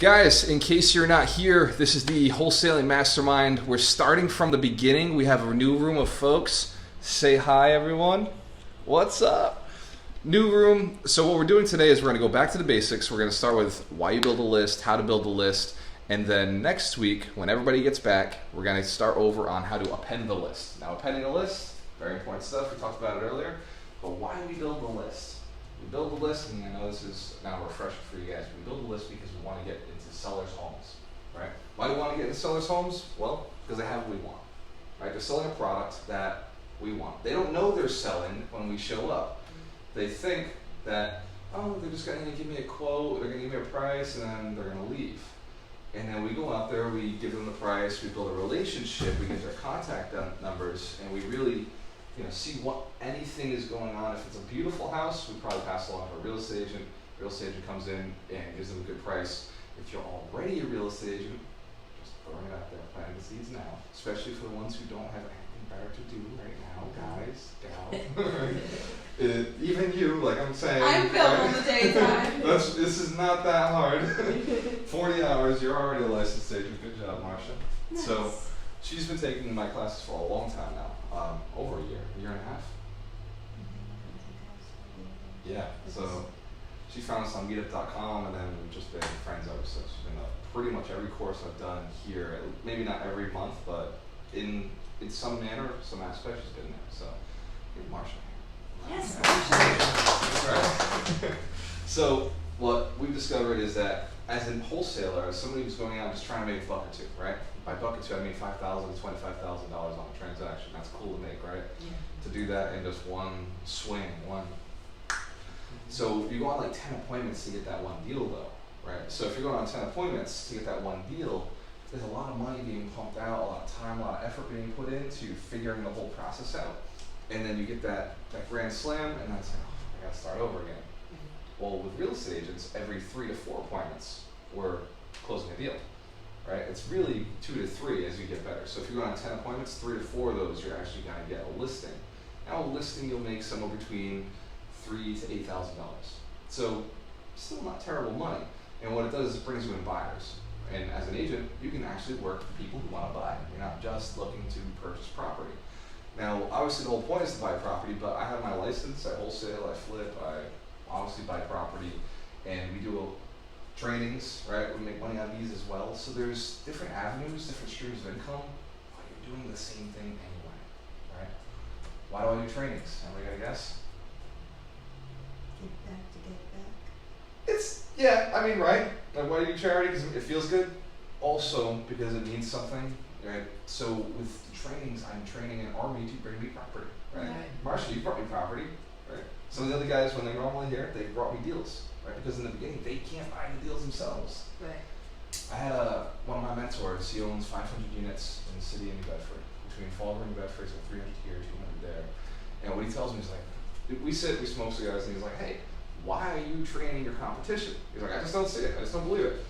Guys, in case you're not here, this is the Wholesaling Mastermind. We're starting from the beginning. We have a new room of folks. Say hi, everyone. What's up? New room. So what we're doing today is we're going to go back to the basics. We're going to start with why you build a list, how to build a list, and then next week, when everybody gets back, we're going to start over on how to append the list. Now, appending a list, very important stuff. We talked about it earlier. But why do we build the list? We build the list, and I know this is now a refresher for you guys. We build the list because we want to get into sellers' homes, right? Why do we want to get into sellers' homes? Well, because they have what we want, right? They're selling a product that we want. They don't know they're selling when we show up. They think that, oh, they're just going to give me a quote, they're going to give me a price, and then they're going to leave. And then we go out there, we give them the price, we build a relationship, we get their contact numbers, and we really see what anything is going on. If it's a beautiful house, we probably pass along to a real estate agent. Real estate agent comes in and gives them a good price. If you're already a real estate agent, just throwing it out there, planting the seeds now, especially for the ones who don't have anything better to do right now, guys, gals. Even you, like I'm saying. I'm filming the daytime. This is not that hard. 40 hours, you're already a licensed agent. Good job, Marcia. Nice. So she's been taking my classes for a long time now. Over a year and a half. Yeah, so she found us on meetup.com, and then we've just been friends ever since. She's been pretty much every course I've done here, maybe not every month, but in some manner, some aspect, she's been there. So give Marsha a hand. Yes, Marsha. Right. So what we've discovered is that as a wholesaler, as somebody who's going out just trying to make a buck or two, right? By buck or two, I mean $5,000 to $25,000 on a transaction. That's cool to make, right? Yeah. To do that in just one swing, So you go on like 10 appointments to get that one deal, though, right? So if you're going on 10 appointments to get that one deal, there's a lot of money being pumped out, a lot of time, a lot of effort being put into figuring the whole process out. And then you get that grand slam, and then it's like, oh, I gotta start over again. Well, with real estate agents, every 3 to 4 appointments, we're closing a deal. Right? It's really 2 to 3 as you get better. So if you're going on 10 appointments, 3 to 4 of those you're actually going to get a listing. Now a listing you'll make somewhere between $3,000 to $8,000. So still not terrible money. And what it does is it brings you in buyers. And as an agent, you can actually work with people who want to buy. You're not just looking to purchase property. Now obviously the whole point is to buy property, but I have my license, I wholesale, I flip, I obviously buy property, and we do trainings, right? We make money on these as well. So there's different avenues, different streams of income, but you're doing the same thing anyway, right? Why do I do trainings? Anybody got a guess? Get back to get back. It's, yeah, I mean, right? Like, why do you do charity? Because it feels good. Also, because it means something, right? So with trainings, I'm training an army to bring me property, right? Marsha, you brought me property, right? Some of the other guys, when they're normally here, they brought me deals. Right, because in the beginning they can't buy the deals themselves. Right. I had one of my mentors. He owns 500 units in the city of New Bedford, between Fall River and New Bedford, so 300 here, 200 there. And what he tells me is like, we smoke cigars, and he's like, hey, why are you training your competition? He's like, I just don't see it. I just don't believe it.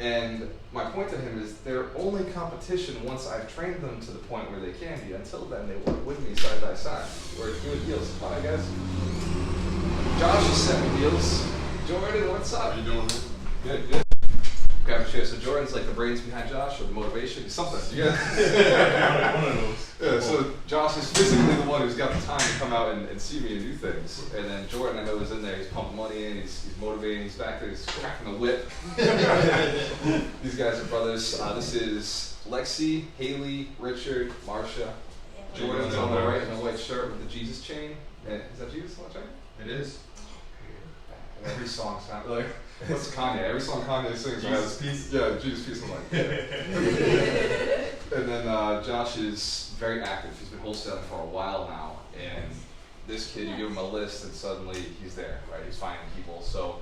And my point to him is they're only competition once I've trained them to the point where they can be. Until then, they work with me side by side. We're doing deals. Hi, guys. Josh has sent me deals. Jordan, what's up? How you doing, man? Good. Grab a chair. So Jordan's like the brains behind Josh, or the motivation, something. Yeah. One of those. Yeah, so Josh is physically the one who's got the time to come out and see me and do things. And then Jordan, I know, is in there. He's pumping money in. He's motivating. He's back there. He's cracking the whip. These guys are brothers. This is Lexi, Haley, Richard, Marsha. Jordan's on the right in a white shirt with the Jesus chain. Is that Jesus on the chain? It is. Every song sounds like, what's Kanye? Every song Kanye sings has peace. Yeah, Jesus peace. I'm like, yeah. And then Josh is very active. He's been wholesaling for a while now, and this kid, you give him a list, and suddenly he's there, right? He's finding people. So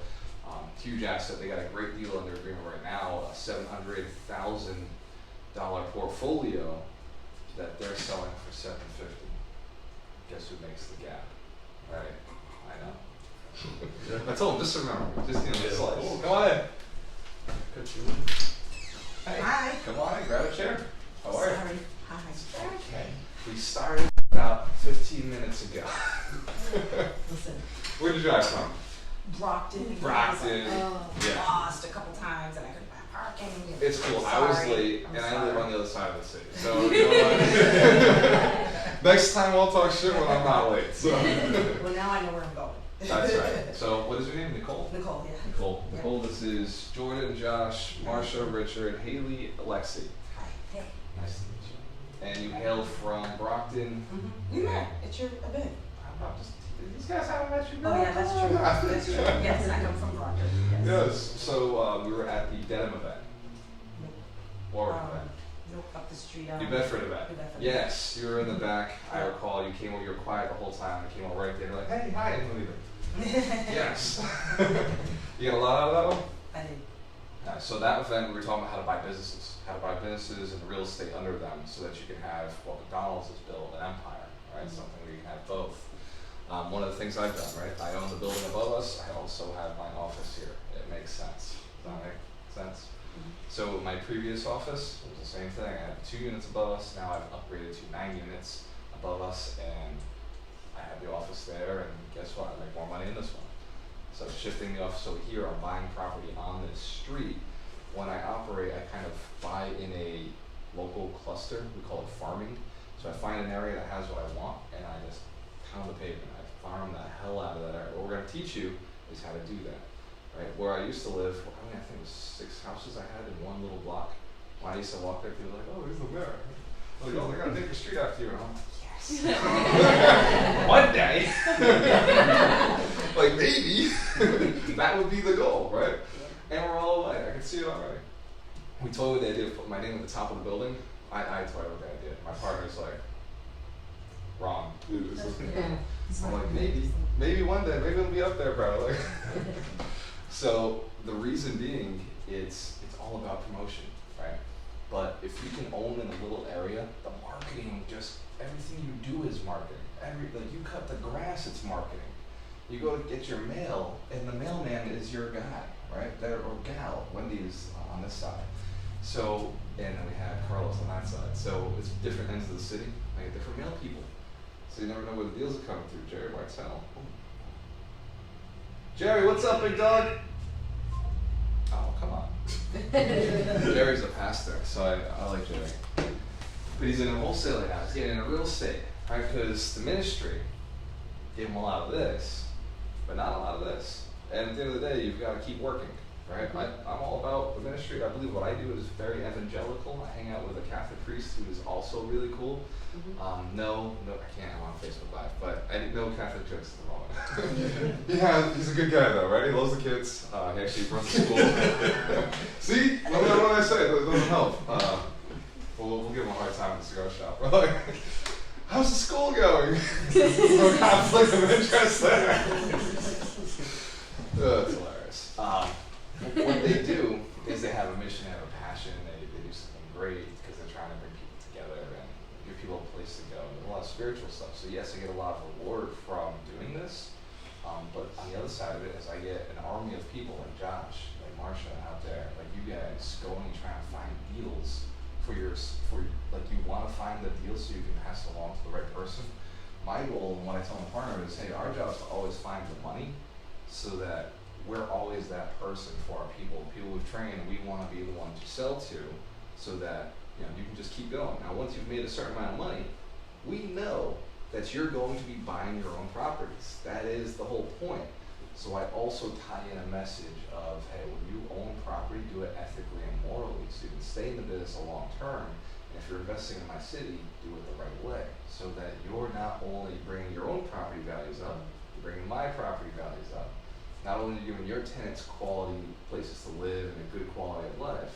huge asset. They got a great deal under agreement right now, a $700,000 portfolio that they're selling for $750. Guess who makes the gap, right? I know. I told him, just remember, just slice. Oh, come on in. Hey, hi. Come on in, grab a chair. How are you? Sorry. Hi. Okay. We started about 15 minutes ago. Listen. Where did you drive from? Brockton. Brockton. Oh, Yeah. lost a couple times and I couldn't find It's cool. I was Sorry. late, I'm and I live sorry. on the other side of the city. So, you know what? Next time I'll talk shit when I'm not late. So. Well, now I know where I'm going. That's right. So, what is your name? Nicole? Nicole, yeah. Nicole. Yeah. Nicole, this is Jordan, Josh, Marsha, Richard, Haley, Alexi. Hi. Hey. Nice to meet you. And you hail from Brockton. Mm-hmm. You met at your event. I'm not just. These guys haven't met you. Oh, yeah, that's true. That's true. Yes, I come from Brockton. Yes. So, we were at the Dedham event. Warwick event. Nope, up the street. New Bedford event. New Bedford. Yes, you were in the back. I recall you came over, you were quiet the whole time. I came over right there, like, hey, hi, and leaving. Yes. You get a lot out of that one? I did. So that event, we were talking about how to buy businesses and real estate under them so that you can have what McDonald's has built, an empire, right? Something where you can have both. One of the things I've done, right? I own the building above us. I also have my office here. It makes sense. Does that make sense? So my previous office was the same thing. I had 2 units above us. Now I've upgraded to 9 units above us, and I have the office there. And guess what? I make more money in this one. So shifting the office over here, I'm buying property on this street. When I operate, I kind of buy in a local cluster. We call it farming. So I find an area that has what I want, and I just pound the pavement. I farm the hell out of that area. What we're going to teach you is how to do that. Right, where I used to live, I think it was 6 houses I had in one little block. When I used to walk there, people were like, oh, there's the mayor. Like, oh, they're going to take the street after you. And I'm like, yes. One day. Like, maybe. That would be the goal, right? And we're all away. I can see it already. We toyed with the idea of putting my name at the top of the building. I toyed with the idea. My partner's like, wrong. I'm like, maybe one day, maybe it'll be up there, bro. Like, so the reason being, it's all about promotion, right? But if you can own in a little area, the marketing, just everything you do is marketing. Like you cut the grass, it's marketing. You go to get your mail, and the mailman is your guy, right? There or gal. Wendy is on this side. So, and then we have Carlos on that side. So it's different ends of the city. I get different mail people. So you never know where the deals are coming through. Jerry Whitesell. Jerry, what's up, big dog? Oh, come on. Jerry's a pastor, so I like Jerry. But he's in a wholesaling now. He's getting into real estate, right? Because the ministry gave him a lot of this, but not a lot of this. And at the end of the day, you've got to keep working, right? I'm all about the ministry. I believe what I do is very evangelical. I hang out with a Catholic priest who is also really cool. No, I can't. I'm on Facebook Live, but I didn't know Catholic jokes at the moment. Yeah, he's a good guy though, right? He loves the kids. He actually runs the school. See, what I say? It doesn't help. We'll give him a hard time at the cigar shop. We're like, how's the school going? No conflict of interest there. That's hilarious. What they do is they have a mission, they have a passion, they do something great because they're trying to bring people together and give people a place to go. And a lot of spiritual stuff. So yes, I get a lot of reward from doing this, but on the other side of it is I get an army of people like Josh, like Marsha out there, like you guys going and trying to find deals for like you want to find the deal so you can pass it along to the right person. My goal and what I tell my partner is, hey, our job is to always find the money so that we're always that person for our people we've trained, and we want to be the one to sell to so that you can just keep going. Now, once you've made a certain amount of money, we know that you're going to be buying your own properties. That is the whole point. So I also tie in a message of, hey, when you own property, do it ethically and morally so you can stay in the business a long term. And if you're investing in my city, do it the right way so that you're not only bringing your own property values up, you're bringing my property values up. Not only are you giving your tenants quality places to live and a good quality of life,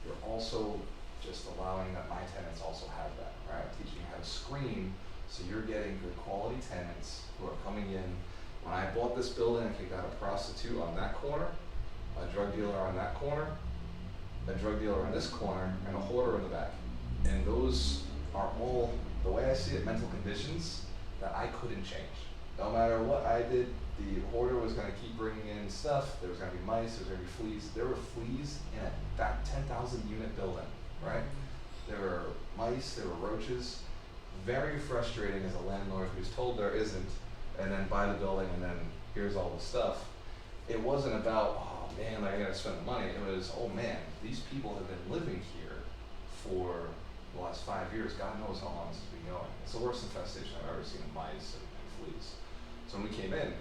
you're also just allowing that my tenants also have that, right? I'm teaching you how to screen so you're getting good quality tenants who are coming in. When I bought this building, I kicked out a prostitute on that corner, a drug dealer on that corner, a drug dealer on this corner, and a hoarder in the back. And those are all, the way I see it, mental conditions that I couldn't change. No matter what I did, the hoarder was going to keep bringing in stuff. There was going to be mice, there was going to be fleas. There were fleas in that 10,000 unit building, right? There were mice, there were roaches. Very frustrating as a landlord who's told there isn't, and then buy the building and then here's all the stuff. It wasn't about, oh man, like I gotta spend the money. It was, oh man, these people have been living here for the last 5 years. God knows how long this has been going. It's the worst infestation I've ever seen of mice and fleas. So when we came in,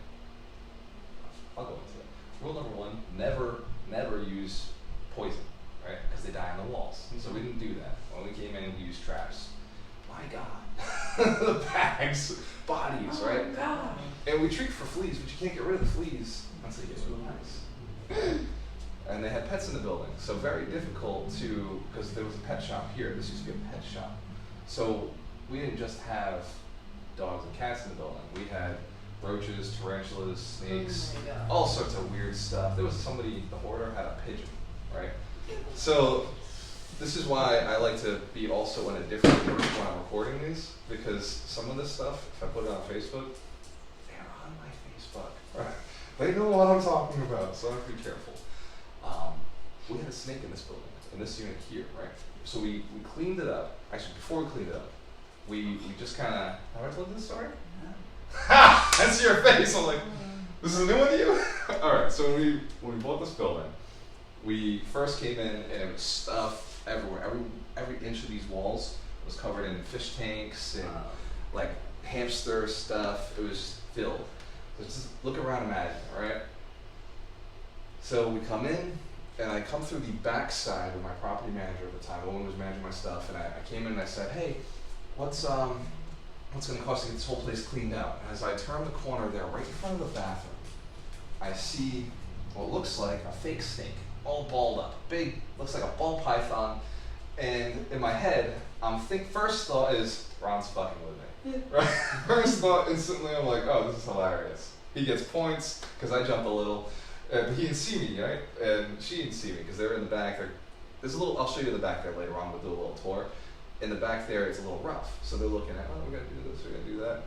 I'll go into it. Rule number one, never use poison, right? Because they die on the walls. So we didn't do that. When we came in, we used traps. My God, the bags, bodies, right? Oh, God. And we treat for fleas, but you can't get rid of the fleas until you get rid of the mice. And they had pets in the building, so very difficult to, because there was a pet shop here. This used to be a pet shop. So we didn't just have dogs and cats in the building. We had roaches, tarantulas, snakes, Oh my God. all sorts of weird stuff. There was somebody, the hoarder had a pigeon, right? So this is why I like to be also in a different room when I'm recording these, because some of this stuff, if I put it on Facebook, they're on my Facebook, right? They know what I'm talking about, so I have to be careful. We had a snake in this building, in this unit here, right? So we cleaned it up. Actually, before we cleaned it up, we just kind of, have I told this story? Ha! That's your face. I'm like, this is a new one to you? All right, so when we bought this building, we first came in and it was stuff everywhere. Every inch of these walls was covered in fish tanks and like hamster stuff. It was filled. So just look around and imagine, all right? So we come in, and I come through the back side with my property manager at the time. The woman was managing my stuff, and I came in and I said, hey, what's going to cost to get this whole place cleaned out? And as I turn the corner there, right in front of the bathroom, I see what looks like a fake snake, all balled up, big, looks like a ball python. And in my head, first thought is, Ron's fucking with me. Right? First thought, instantly, I'm like, oh, this is hilarious. He gets points because I jump a little. But he didn't see me, right? And she didn't see me because they were in the back. There's a little. I'll show you the back there later on. We'll do a little tour. In the back there, it's a little rough. So they're looking at, oh, we're gonna do this, we're gonna do that.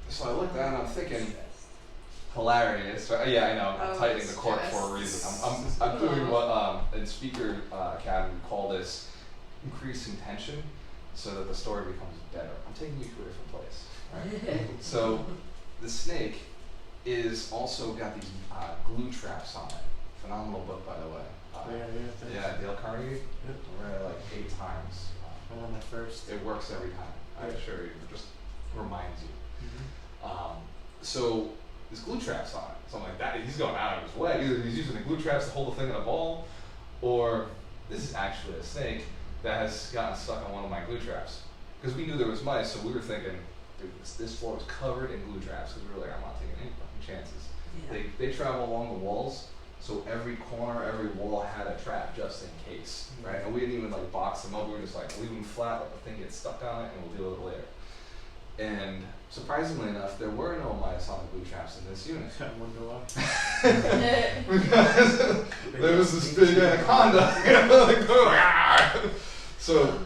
So I looked down and I'm thinking, hilarious. Right? Yeah, I know. I'm tightening the cork for a reason. I'm doing what in Speaker Academy we call this increasing tension, so that the story becomes better. I'm taking you to a different place. Right? So the snake is also got these glue traps on it. Phenomenal book, by the way. Yeah, Dale Carnegie. Yep. I read it like 8 times. One of my first. It works every time. I assure you. It just reminds you. Mm-hmm. So there's glue traps on it. Something like that. He's going out of his way. Either he's using the glue traps to hold the thing in a ball, or this is actually a snake that has gotten stuck on one of my glue traps. Because we knew there was mice, so we were thinking, dude, this floor is covered in glue traps. Because we were like, I'm not taking any fucking chances. Yeah. They travel along the walls, so every corner, every wall had a trap just in case, right? And we didn't even like box them up. We were just like, leave them flat, let the thing get stuck on it, and we'll deal with it later. And surprisingly enough, there were no mice on the glue traps in this unit. I wonder why. Because there was this big anaconda. So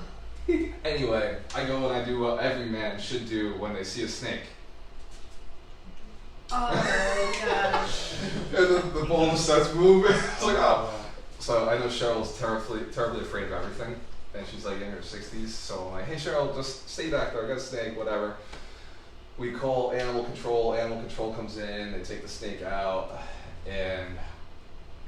anyway, I go and I do what every man should do when they see a snake. Oh gosh. And the ball just starts moving. It's like, oh. So I know Cheryl's terribly afraid of everything. And she's like in her 60s. So I'm like, hey Cheryl, just stay back there. I got a snake, whatever. We call animal control. Animal control comes in. They take the snake out. And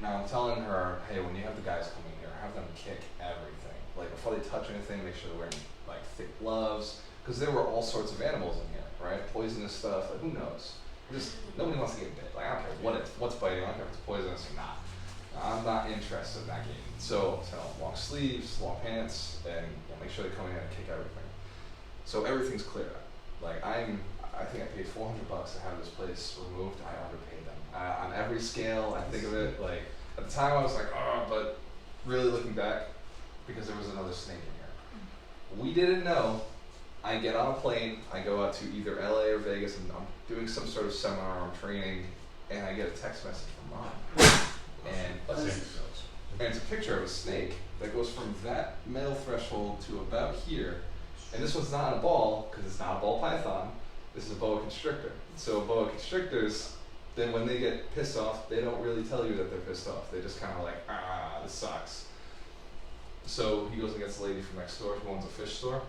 now I'm telling her, hey, when you have the guys come in here, have them kick everything. Like before they touch anything, make sure they're wearing like thick gloves. Because there were all sorts of animals in here, right? Poisonous stuff. Like who knows? Just nobody wants to get bit. Like I don't care what's biting. I don't care if it's poisonous or not. I'm not interested in that game. So long sleeves, long pants, and make sure they come in and kick everything. So everything's cleared up. Like I think I paid $400 to have this place removed. I underpaid them. On every scale, I think of it like at the time I was like, oh, but really looking back, because there was another snake in here. We didn't know. I get on a plane. I go out to either LA or Vegas, and I'm doing some sort of seminar or training, and I get a text message from Ron. And it's a picture of a snake that goes from that metal threshold to about here. And this one's not a ball, because it's not a ball python. This is a boa constrictor. So boa constrictors, then when they get pissed off, they don't really tell you that they're pissed off. They just kind of like, this sucks. So he goes and gets the lady from next door who owns a fish store.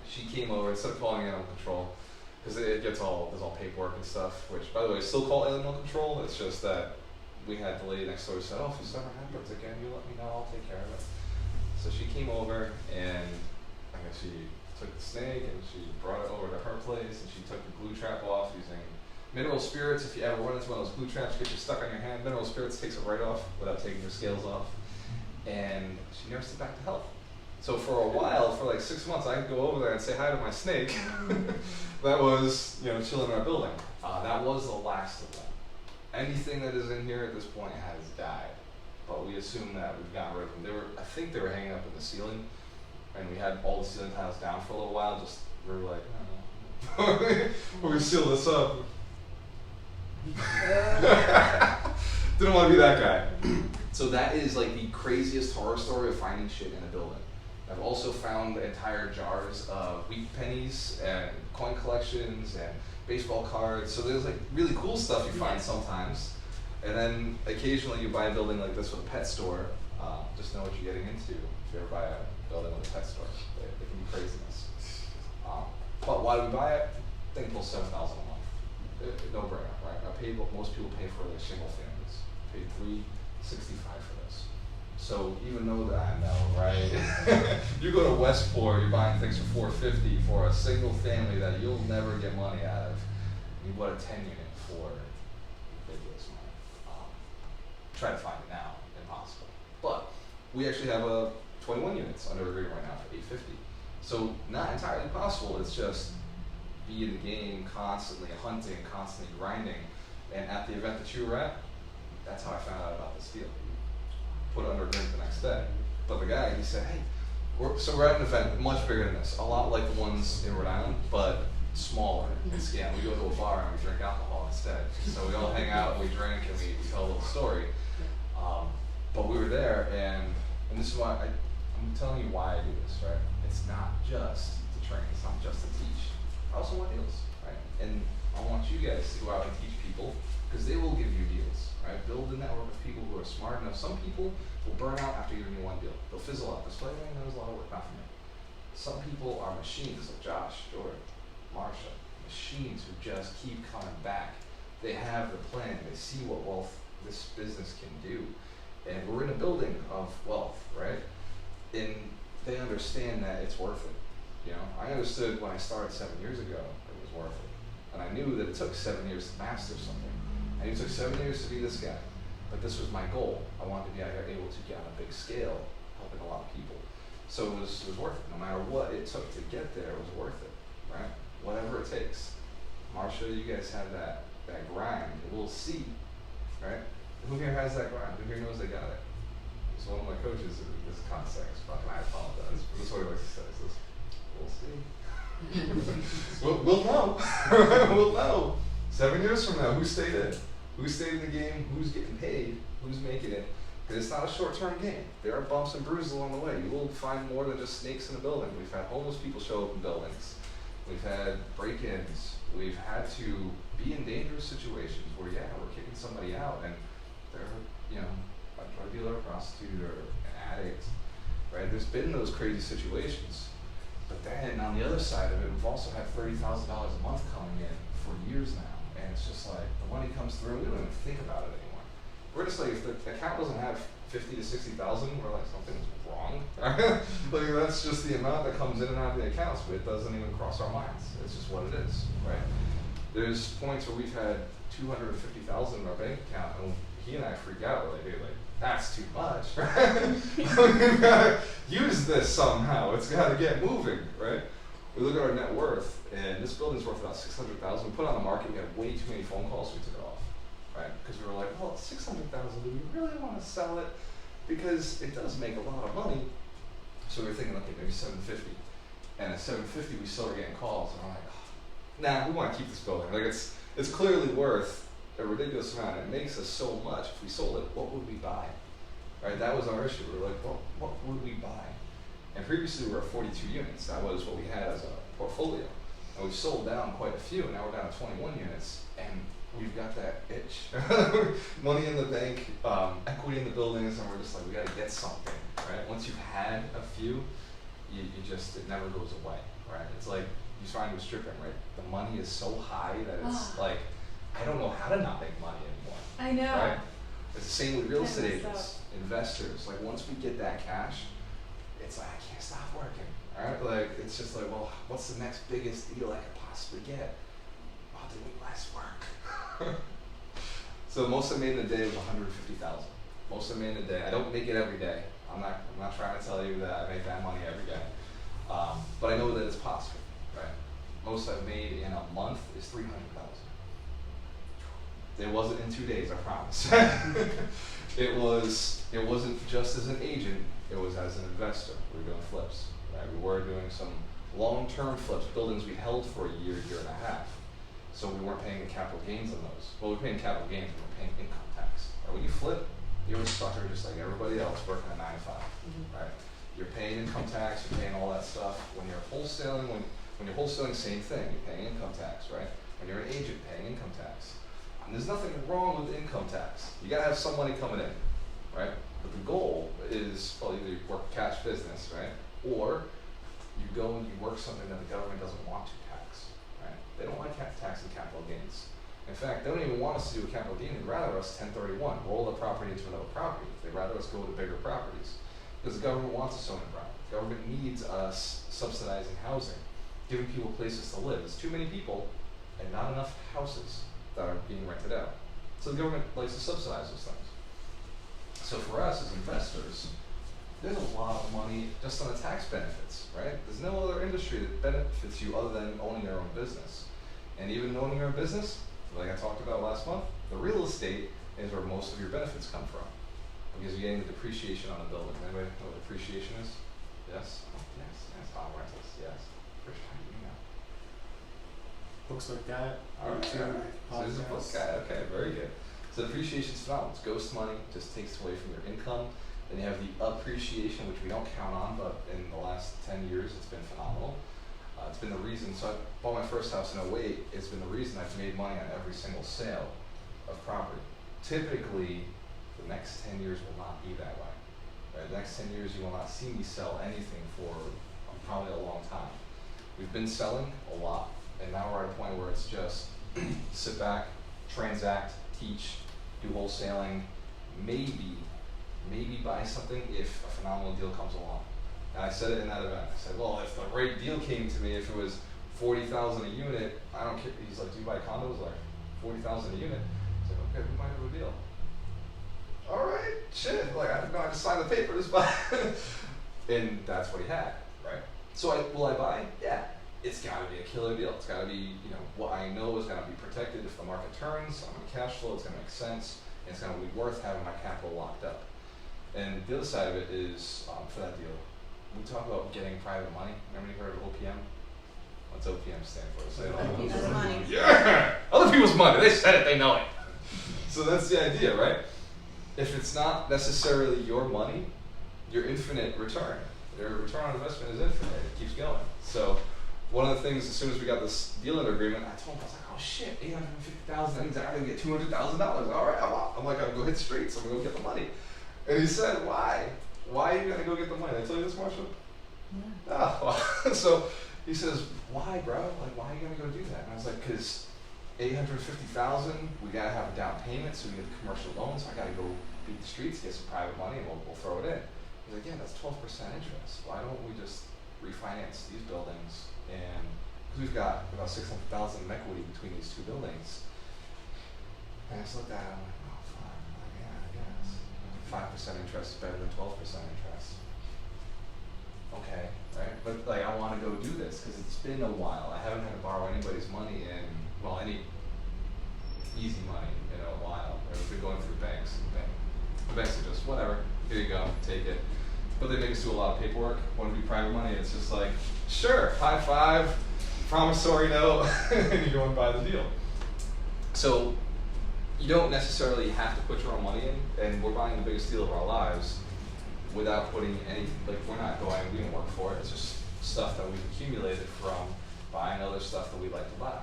She came over, instead of calling animal control, because there's all paperwork and stuff, which, by the way, still call animal control. It's just that we had the lady next door who said, oh, if this ever happens again, you let me know, I'll take care of it. So she came over, and I guess she took the snake and she brought it over to her place, and she took the glue trap off using mineral spirits. If you ever run into one of those glue traps, get you stuck on your hand, mineral spirits takes it right off without taking your scales off. And she nursed it back to health. So for a while, for like 6 months, I could go over there and say hi to my snake. That was, chilling in our building. That was the last of them. Anything that is in here at this point has died. But we assume that we've gotten rid of them. I think they were hanging up in the ceiling, and we had all the ceiling tiles down for a little while. We were like, I don't know. We're gonna seal this up. Didn't want to be that guy. So that is like the craziest horror story of finding shit in a building. I've also found entire jars of wheat pennies and coin collections and baseball cards. So there's like really cool stuff you find sometimes. And then occasionally you buy a building like this with a pet store. Just know what you're getting into if you ever buy a building with a pet store. They can be craziness. But why do we buy it? I think we'll $7,000 a month. No brainer, right? I paid what most people pay for their single families. I paid $365 for this. So even though that I know, right? You go to Westport, you're buying things for $450 for a single family that you'll never get money out of. You bought a 10-unit for ridiculous money. Try to find it now, impossible. But we actually have 21 units under agreement right now for $850. So not entirely possible. It's just be in the game, constantly hunting, constantly grinding. And at the event that you were at, that's how I found out about this deal. Put it under agreement the next day. But the guy, he said, hey, we're at an event much bigger than this, a lot like the ones in Rhode Island, but smaller in scale. We go to a bar and we drink alcohol instead. So we all hang out, we drink, and we tell a little story. But we were there, and this is why I'm telling you why I do this, right? It's not just to train, it's not just to teach. I also want deals, right? And I want you guys to go out and teach people, because they will give you deals, right? Build a network of people who are smart enough. Some people will burn out after giving you one deal. They'll fizzle out. This way, that was a lot of work, not for me. Some people are machines, like Josh, Jordan, Marsha, machines who just keep coming back. They have the plan. They see what wealth this business can do. And we're in a building of wealth, right? And they understand that it's worth it. I understood when I started 7 years ago, it was worth it. And I knew that it took 7 years to master something. And it took 7 years to be this guy. But this was my goal. I wanted to be out here able to get on a big scale, helping a lot of people. So it was worth it. No matter what it took to get there, it was worth it, right? Whatever it takes. Marsha, you guys have that grind, a little seed, right? Who here has that grind? Who here knows they got it? So one of my coaches, this context, and I apologize, but this is what he likes to say, he says, we'll see. We'll know. We'll know. 7 years from now, who stayed in? Who stayed in the game? Who's getting paid? Who's making it? Because it's not a short-term game. There are bumps and bruises along the way. You will find more than just snakes in a building. We've had homeless people show up in buildings. We've had break-ins. We've had to be in dangerous situations where, we're kicking somebody out, and they're, a drug dealer, a prostitute, or an addict, right? There's been those crazy situations. But then on the other side of it, we've also had $30,000 a month coming in for years now. And it's just like, the money comes through, we don't even think about it anymore. We're just like, if the account doesn't have 50 to 60,000, we're like, something's wrong. Like, that's just the amount that comes in and out of the accounts, but it doesn't even cross our minds. It's just what it is, right? There's points where we've had 250,000 in our bank account, and he and I freak out. We're like, that's too much, right? We've got to use this somehow. It's got to get moving, right? We look at our net worth, and this building's worth about $600,000. We put it on the market. We had way too many phone calls, so we took it off, right? Because we were like, well, it's $600,000. Do we really want to sell it? Because it does make a lot of money. So we were thinking, okay, maybe $750. And at $750, we still were getting calls, and I'm like, nah, we want to keep this building. Like, it's clearly worth a ridiculous amount. It makes us so much. If we sold it, what would we buy? Right? That was our issue. We were like, well, what would we buy? And previously we were at 42 units. That was what we had as a portfolio. And we've sold down quite a few, and now we're down to 21 units. And we've got that itch. Money in the bank, equity in the buildings, and we're just like, we got to get something, right? Once you've had a few, it never goes away, right? It's like you find with stripping, right? The money is so high that it's like, I don't know how to not make money anymore. I know. Right? It's the same with real estate Yeah, agents, investors. Like once we get that cash, it's like I can't stop working. All right, like it's just like, well, what's the next biggest deal I could possibly get? Oh, doing less work. So most I made in a day was 150,000. Most I made in a day. I don't make it every day. I'm not trying to tell you that I make that money every day, but I know that it's possible, right? Most I've made in a month is 300,000. It wasn't in 2 days, I promise. It wasn't just as an agent. It was as an investor. We were doing flips, right? We were doing some long-term flips, buildings we held for a year and a half. So we weren't paying capital gains on those. Well, we were paying capital gains, we were paying income tax. Right? When you flip, you're a sucker just like everybody else working a 9 to 5, right? You're paying income tax, you're paying all that stuff. When you're wholesaling, when you're wholesaling, same thing. You're paying income tax, right? When you're an agent, paying income tax. And there's nothing wrong with income tax. You gotta have some money coming in, right? But the goal is, well, either you work cash business, right? Or you go and you work something that the government doesn't want to tax, right? They don't like taxing capital gains. In fact, they don't even want us to do a capital gain. They'd rather us 1031, roll the property into another property. They'd rather us go to bigger properties. Because the government wants us owning property. The government needs us subsidizing housing, giving people places to live. There's too many people and not enough houses that are being rented out. So the government likes to subsidize those things. So for us as investors, there's a lot of money just on the tax benefits, right? There's no other industry that benefits you other than owning your own business. And even owning your own business, like I talked about last month, the real estate is where most of your benefits come from. Because you're getting the depreciation on the building. Anybody know what depreciation is? Yes? Oh, yes, on rentals, yes. First time you know. Books like that. All right, YouTube, so there's a book guy. Okay, very good. So depreciation is phenomenal. It's ghost money, just takes away from your income. Then you have the appreciation, which we don't count on, but in the last 10 years, it's been phenomenal. It's been the reason, so I bought my first house in '08, it's been the reason I've made money on every single sale of property. Typically, the next 10 years will not be that way. Right? The next 10 years, you will not see me sell anything for probably a long time. We've been selling a lot, and now we're at a point where it's just sit back, transact, teach, do wholesaling, maybe buy something if a phenomenal deal comes along. And I said it in that event. I said, well, if the right deal came to me, if it was 40,000 a unit, I don't care. He's like, do you buy condos? Like 40,000 a unit. I said, okay, we might have a deal. All right, shit. Like I didn't know I had to sign the paper to buy. And that's what he had, right? So will I buy? Yeah. It's got to be a killer deal. It's got to be, what I know is going to be protected if the market turns. I'm going to cash flow. It's going to make sense. And it's going to be worth having my capital locked up. And the other side of it is for that deal. We talk about getting private money. Remember you heard of OPM? What's OPM stand for? Say it all. Other people's money. Yeah! Other people's money. They said it. They know it. So that's the idea, right? If it's not necessarily your money, your infinite return. Your return on investment is infinite. It keeps going. So one of the things, as soon as we got this deal under agreement, I told him, I was like, oh shit, 850,000. That means I'm going to get $200,000. All right, I'm like, I'm going to go hit streets. I'm going to go get the money. And he said, why? Why are you going to go get the money? Did I tell you this, Marshall? Yeah. Oh, well. So he says, why, bro? Like, why are you going to go do that? And I was like, because 850,000, we got to have a down payment so we get the commercial loans. I got to go beat the streets, get some private money, and we'll throw it in. He's like, yeah, that's 12% interest. Why don't we just refinance these buildings? And because we've got about 600,000 in equity between these two buildings. And I just looked at it, I'm like, oh, fuck, yeah, I guess. 5% interest is better than 12% interest. Okay, right? But like, I want to go do this because it's been a while. I haven't had to borrow anybody's money in, well, any easy money in a while. We've been going through banks. The banks are just, whatever, here you go, take it. But they make us do a lot of paperwork. Want to do private money? It's just like, sure, high five, promissory note, and you go and buy the deal. So you don't necessarily have to put your own money in, and we're buying the biggest deal of our lives without putting any, like we're not going, we didn't work for it, it's just stuff that we've accumulated from buying other stuff that we like to buy.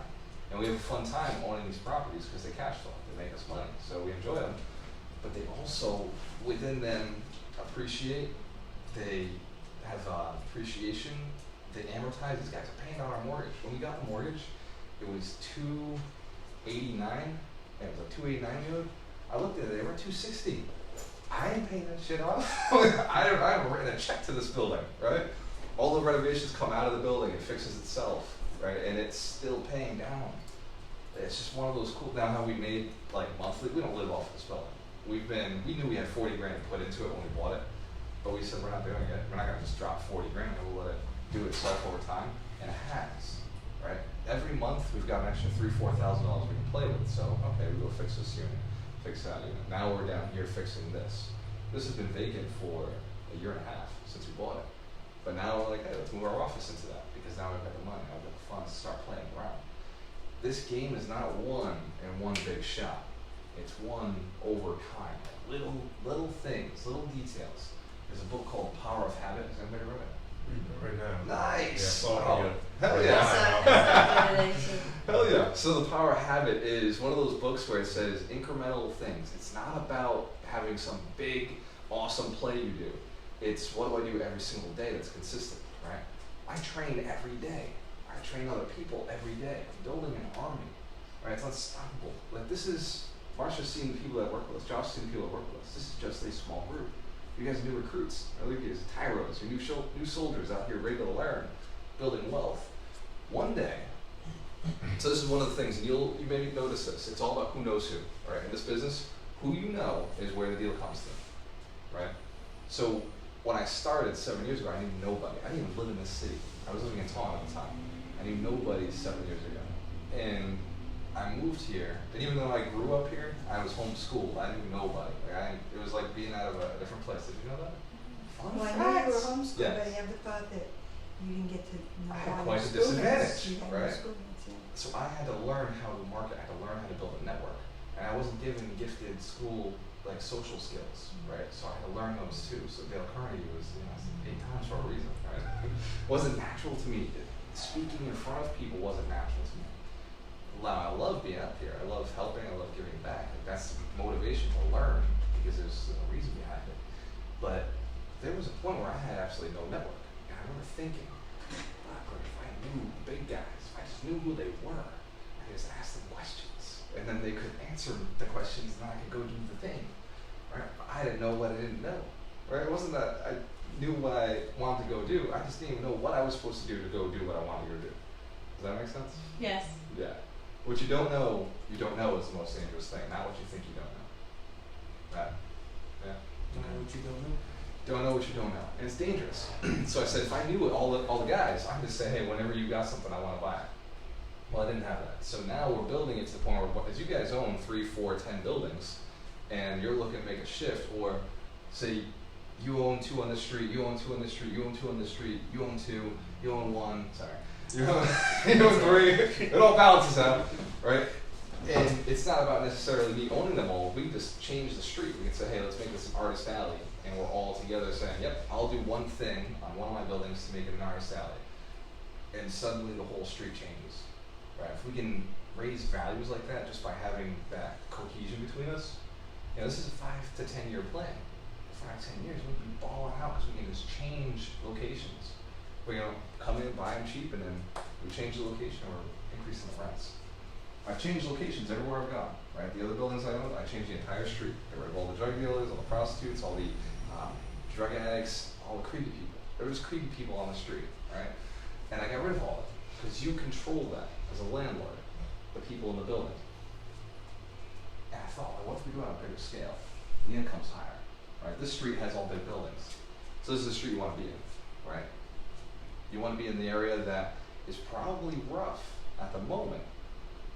And we have a fun time owning these properties because they cash flow, they make us money, so we enjoy them. But they also, within them, appreciate, they have appreciation, they amortize. These guys are paying out our mortgage. When we got the mortgage, it was $289, and it was like $289 new. I looked at it, they were 260. I ain't paying that shit off. I haven't written a check to this building, right? All the renovations come out of the building, it fixes itself, right? And it's still paying down. It's just one of those cool, now how we made like monthly, we don't live off this building. We knew we had 40 grand to put into it when we bought it, but we said we're not doing it. We're not gonna just drop 40 grand, we'll let it do itself over time, and it has, right? Every month we've got an extra $3,000-4,000 we can play with, so okay, we go fix this unit, fix that unit. Now we're down here fixing this. This has been vacant for a year and a half since we bought it. But now we're like, hey, let's move our office into that, because now we've got the money, I've got the funds to start playing around. This game is not won in one big shot. It's won over time. Little things, little details. There's a book called Power of Habit. Has anybody read it? Right now. Nice! Yeah, Oh, hell Right yeah! now. Hell yeah! So the Power of Habit is one of those books where it says incremental things. It's not about having some big, awesome play you do. It's what do I do every single day that's consistent, right? I train every day. I train other people every day. I'm building an army, right? It's unstoppable. Like this is, Marsha's seen the people that work with us. Josh's seen the people that work with us. This is just a small group. You guys are new recruits. Other guys are tyros. You're new soldiers out here ready to learn, building wealth. One day, so this is one of the things, and you maybe notice this. It's all about who knows who, right? In this business, who you know is where the deal comes to, right? So when I started 7 years ago, I knew nobody. I didn't even live in this city. I was living in Taunton at the time. I knew nobody 7 years ago. And I moved here, and even though I grew up here, I was homeschooled. I knew nobody. It was like being out of a different place. Did you know that? Fun Well, I fact. know you were homeschooled, Yes. but I never thought that you didn't get to know I had all quite your a schoolmates. disadvantage, You had no right? schoolmates, yeah. So I had to learn how to market. I had to learn how to build a network. And I wasn't given gifted school like social skills, right? So I had to learn those too. So Dale Carnegie was, 8 times for a reason, right? It wasn't natural to me. Speaking in front of people wasn't natural to me. Now I love being up here. I love helping. I love giving back. Like that's motivation to learn because there's a reason behind it. But there was a point where I had absolutely no network, and I remember thinking, if I knew the big guys, if I just knew who they were, I could just ask them questions, and then they could answer the questions, and then I could go do the thing. Right? I didn't know what I didn't know. Right? It wasn't that I knew what I wanted to go do. I just didn't even know what I was supposed to do to go do what I wanted to go do. Does that make sense? Yes. Yeah. What you don't know is the most dangerous thing, not what you think you don't know. Right? Yeah. Don't know what you don't know. Don't know what you don't know. And it's dangerous. So I said, if I knew all the guys, I could just say, hey, whenever you got something, I want to buy it. Well, I didn't have that. So now we're building it to the point where, as you guys own 3, 4, 10 buildings, and you're looking to make a shift, or say you own 2 on this street, you own 2 on this street, you own 2 on this street, you own 2, you own 1, sorry. You own 3, it all balances out, right? And it's not about necessarily me owning them all. We can just change the street. We can say, hey, let's make this an artist alley. And we're all together saying, yep, I'll do one thing on one of my buildings to make it an artist alley. And suddenly the whole street changes, right? If we can raise values like that just by having that cohesion between us, this is a 5 to 10 year plan. In 5 to 10 years, we'll be balling out because we can just change locations. We're going to come in, buy them cheap, and then we change the location or increase the rents. I've changed locations everywhere I've gone, right? The other buildings I owned, I changed the entire street. Got rid of all the drug dealers, all the prostitutes, all the drug addicts, all the creepy people. There was creepy people on the street, right? And I got rid of all of them because you control that as a landlord, the people in the building. And I thought, well, what if we do it on a bigger scale? The income's higher, right? This street has all big buildings. So this is the street you want to be in, right? You want to be in the area that is probably rough at the moment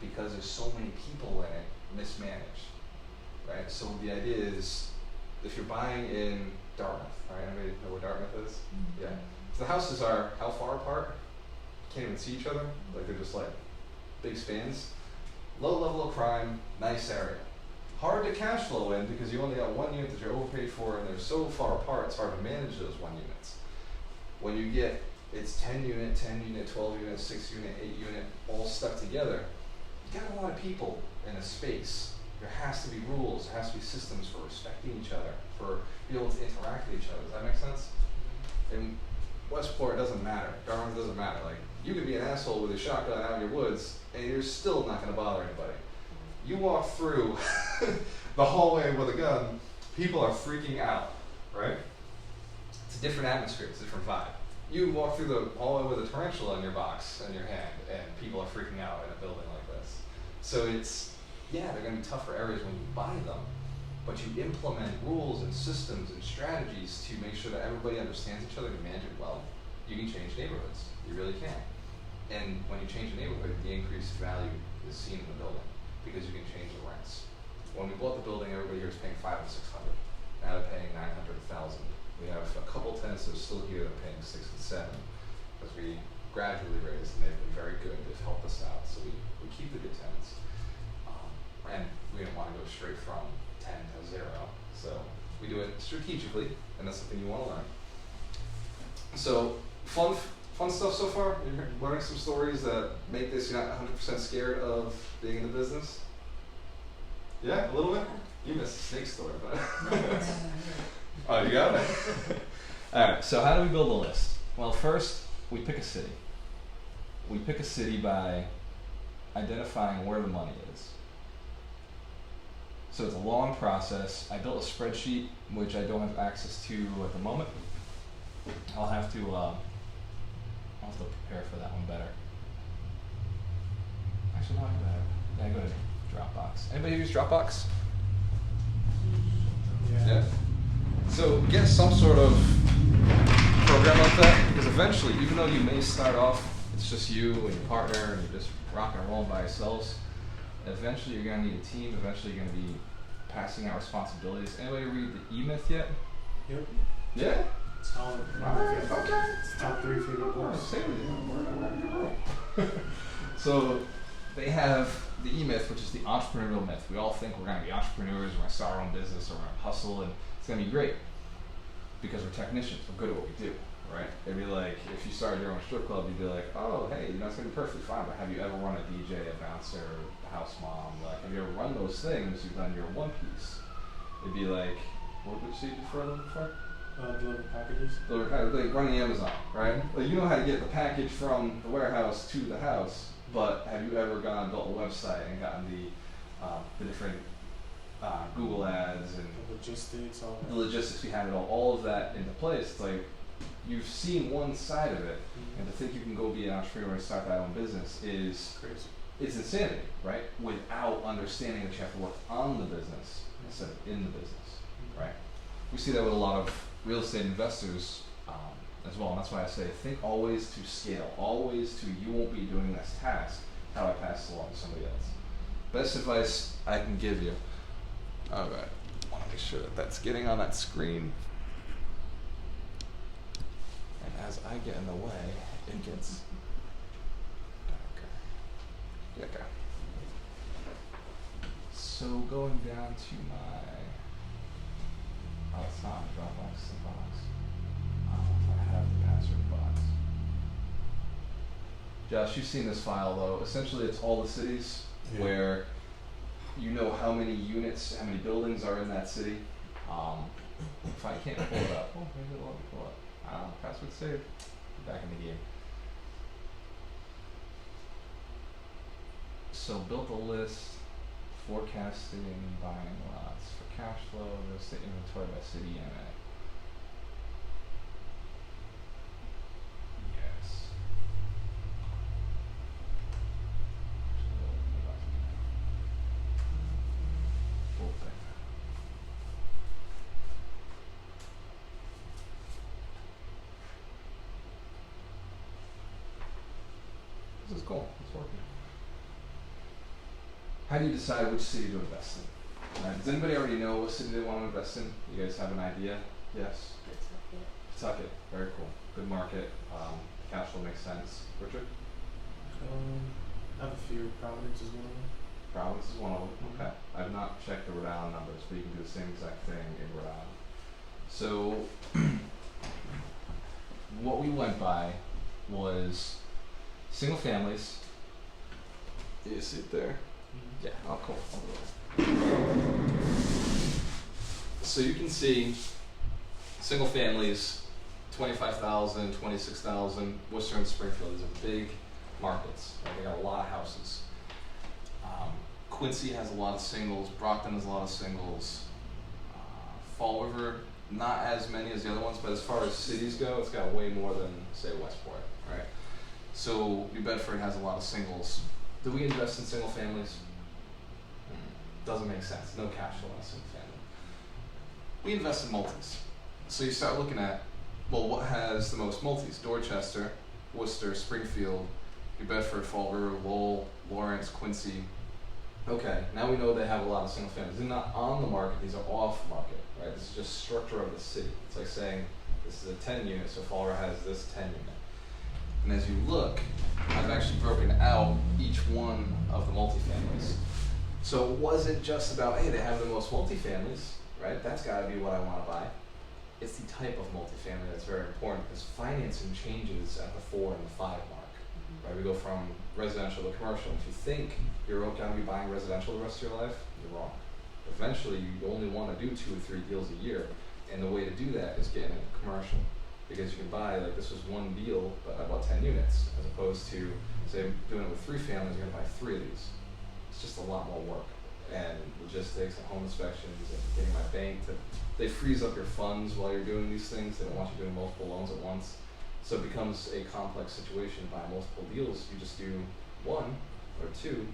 because there's so many people in it mismanaged, right? So the idea is, if you're buying in Dartmouth, right? Anybody know where Dartmouth is? Mm-hmm. Yeah. So the houses are how far apart? Can't even see each other. Like they're just like big spans. Low level of crime, nice area. Hard to cash flow in because you only got one unit that you're overpaid for, and they're so far apart, it's hard to manage those 1 units. When you get, it's 10 unit, 12 unit, 6 unit, 8 unit, all stuck together, you got a lot of people in a space. There has to be rules, there has to be systems for respecting each other, for being able to interact with each other. Does that make sense? In Westport, it doesn't matter. Dartmouth doesn't matter. Like, you could be an asshole with a shotgun out in your woods, and you're still not going to bother anybody. You walk through the hallway with a gun, people are freaking out, right? It's a different atmosphere, it's a different vibe. You walk through the hallway with a tarantula in your box in your hand, and people are freaking out in a building like this. So it's, yeah, they're going to be tougher areas when you buy them, but you implement rules and systems and strategies to make sure that everybody understands each other and manage it well. You can change neighborhoods. You really can. And when you change a neighborhood, the increased value is seen in the building because you can change the rents. When we bought the building, everybody here was paying $500 and $600. Now they're paying $900, $1,000. We have a couple tenants that are still here that are paying $6 and $7 because we gradually raised and they've been very good. They've helped us out, so we keep the good tenants. And we don't want to go straight from 10 to 0, so we do it strategically, and that's something you want to learn. So fun stuff so far. You're learning some stories that make this. You're not 100% scared of being in the business. Yeah, a little bit. You missed the snake story, but. Oh, you got it. All right. So how do we build a list? Well, first we pick a city. We pick a city by identifying where the money is. So it's a long process. I built a spreadsheet which I don't have access to at the moment. I'll have to prepare for that one better. Actually, no, I go to Dropbox. Anybody use Dropbox? Yeah. So get some sort of program like that, because eventually, even though you may start off, it's just you and your partner, and you're just rocking and rolling by yourselves. Eventually, you're gonna need a team. Eventually, you're gonna be passing out responsibilities. Anybody read the E-Myth yet? Yep. Yeah. Solid. Alright, okay. It's top 3 favorite books. So they have the E-Myth, which is the entrepreneurial myth. We all think we're going to be entrepreneurs, we're going to start our own business, or we're going to hustle, and it's going to be great because we're technicians, we're good at what we do, right? It'd be like, if you started your own strip club, you'd be like, oh, hey, it's going to be perfectly fine, but have you ever run a DJ, a bouncer, a house mom? Like, have you ever run those things? You've done your one piece. It'd be like, what would you do for a living before? Deliver packages. Like running Amazon, right? Like, you know how to get the package from the warehouse to the house, but have you ever gone and built a website and gotten the different Google ads and The logistics, all that. the logistics behind it all of that into place? It's like you've seen one side of it, and to think you can go be an entrepreneur and start that own business is Crazy. it's insanity, right? Without understanding that you have to work on the business instead of in the business, right? We see that with a lot of real estate investors as well, and that's why I say think always to scale, always to you won't be doing this task, how I pass it along to somebody else. Best advice I can give you. All right, I want to make sure that that's getting on that screen. And as I get in the way, it gets darker. Okay. So going down to my, oh, it's not Dropbox, it's a box. I have the password box. Josh, you've seen this file though. Essentially, it's all the cities where you know how many units, how many buildings are in that city. If I can't pull it up, oh, maybe it'll let me pull it. Password saved. Back in the game. So built a list, forecasting, buying lots for cash flow, real estate inventory by city, MA. Yes. Full thing. This is cool. It's working. How do you decide which city to invest in? Does anybody already know what city they want to invest in? You guys have an idea? Yes? Pawtucket. Very cool. Good market. Cash flow makes sense. Richard? I have a few. Providence is one of them. Providence is one of them. Okay. I've not checked the Rhode Island numbers, but you can do the same exact thing in Rhode Island. So, what we went by was single families. You see it there? Yeah, oh cool. So you can see single families, 25,000, 26,000, Worcester and Springfield. These are big markets. Right? They got a lot of houses. Quincy has a lot of singles. Brockton has a lot of singles. Fall River, not as many as the other ones, but as far as cities go, it's got way more than, say, Westport, right? So New Bedford has a lot of singles. Do we invest in single families? Doesn't make sense. No cash flow in a single family. We invest in multis. So you start looking at, well, what has the most multis? Dorchester, Worcester, Springfield, New Bedford, Fall River, Lowell, Lawrence, Quincy. Okay, now we know they have a lot of single families. They're not on the market, these are off market, right? This is just structure of the city. It's like saying this is a 10 unit, so Fall River has this 10 unit. And as you look, I've actually broken out each one of the multifamilies. So it wasn't just about, hey, they have the most multifamilies, right? That's gotta be what I wanna buy. It's the type of multifamily that's very important because financing changes at the 4 and the 5 mark. Right, we go from residential to commercial. If you think you're going to be buying residential the rest of your life, you're wrong. Eventually, you only want to do 2 or 3 deals a year, and the way to do that is getting into commercial, because you can buy, like this was one deal, but I bought 10 units, as opposed to, say, doing it with 3 families, you're going to buy 3 of these. It's just a lot more work, and logistics and home inspections and getting my bank to, they freeze up your funds while you're doing these things. They don't want you doing multiple loans at once. So it becomes a complex situation. Buy multiple deals, you just do 1 or 2.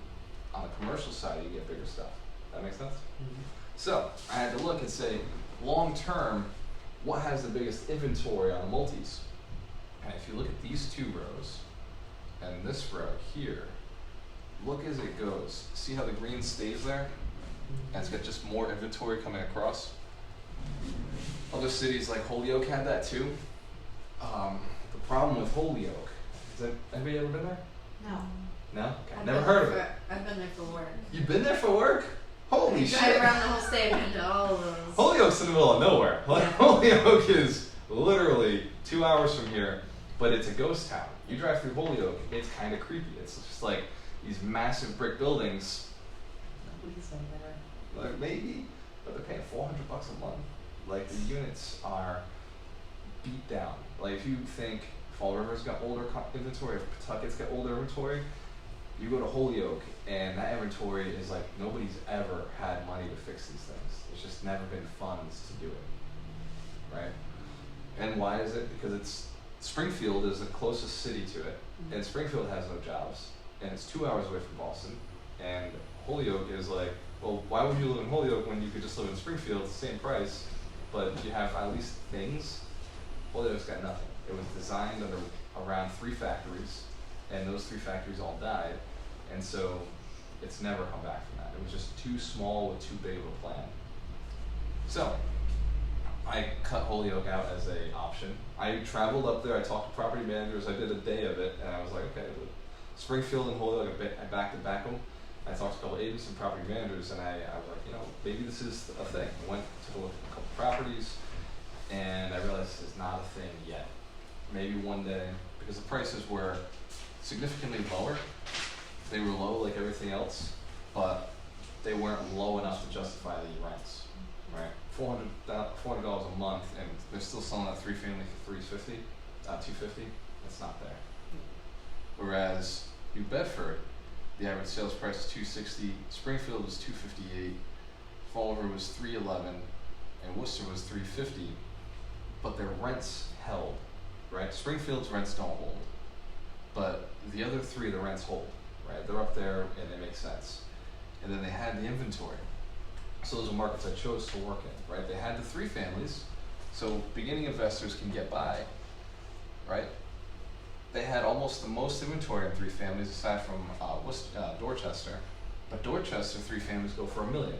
On the commercial side, you get bigger stuff. That makes sense? Mm-hmm. So I had to look and say, long term, what has the biggest inventory on the multis? And if you look at these 2 rows and this row here, look as it goes. See how the green stays there? And it's got just more inventory coming across. Other cities like Holyoke had that too. The problem with Holyoke, anybody ever been there? No. No? Okay. I've Never been heard of there it. I've been there for work. You've been there for work? Holy I shit. drive around the whole state and to all of those. Holyoke's in the middle of nowhere. Like, Yeah. Holyoke is literally 2 hours from here, but it's a ghost town. You drive through Holyoke, it's kind of creepy. It's just like these massive brick buildings. Nobody's been there. Like maybe, but they're paying $400 a month. Like the units are beat down. Like if you think Fall River's got older inventory, if Pawtucket's got older inventory, you go to Holyoke and that inventory is like nobody's ever had money to fix these things. There's just never been funds to do it, right? And why is it? Because it's Springfield is the closest city to it, and Springfield has no jobs, and it's 2 hours away from Boston, and Holyoke is like, well, why would you live in Holyoke when you could just live in Springfield? It's the same price, but you have at least things. Holyoke's got nothing. It was designed under around 3 factories, and those 3 factories all died, and so it's never come back from that. It was just too small with too big of a plan. So I cut Holyoke out as a option. I traveled up there, I talked to property managers, I did a day of it, and I was like, okay, Springfield and Holyoke, I back to back them. I talked to a couple agents and property managers, and I was like, you know, maybe this is a thing. I went to look at a couple properties, and I realized this is not a thing yet. Maybe one day, because the prices were significantly lower. They were low like everything else, but they weren't low enough to justify the rents, right? $400 a month, and they're still selling that 3-family for $350, $250. That's not there. Whereas New Bedford, the average sales price is $260. Springfield was $258. Fall River was $311, and Worcester was $350. But their rents held, right? Springfield's rents don't hold, but the other 3, the rents hold, right? They're up there and they make sense. And then they had the inventory. So those are markets I chose to work in, right? They had the 3 families, so beginning investors can get by, right? They had almost the most inventory in 3 families aside from Dorchester, but Dorchester 3 families go for $1 million,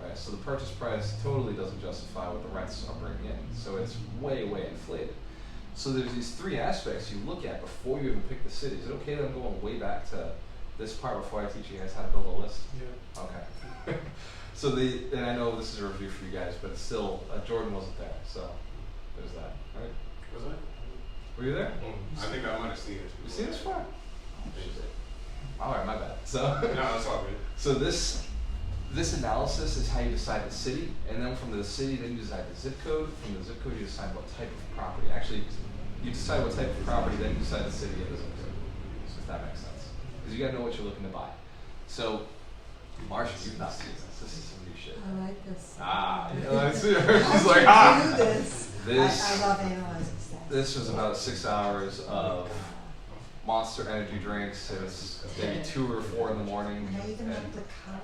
right? So the purchase price totally doesn't justify what the rents are bringing in, so it's way, way inflated. So there's these 3 aspects you look at before you even pick the city. Is it okay that I'm going way back to this part before I teach you guys how to build a list? Yeah. Okay. So and I know this is a review for you guys, but it's still, Jordan wasn't there, so there's that, right? Was I? Were you there? I think I might have seen it. You seen this far? Yeah. All right, my bad. So, No, that's all good. so this analysis is how you decide the city, and then from the city, then you decide the zip code. From the zip code, you decide what type of property. Actually, you decide what type of property, then you decide the city and the zip code. So if that makes sense, because you got to know what you're looking to buy. So Marsha, you've not seen this. This is some new shit. I like this. Ah, you know, I see her. I She's like, can ah. do this. This, I love analyzing stats. this was about 6 hours of Monster energy drinks. It was maybe 2 or 4 in the morning. And I even And- like the color.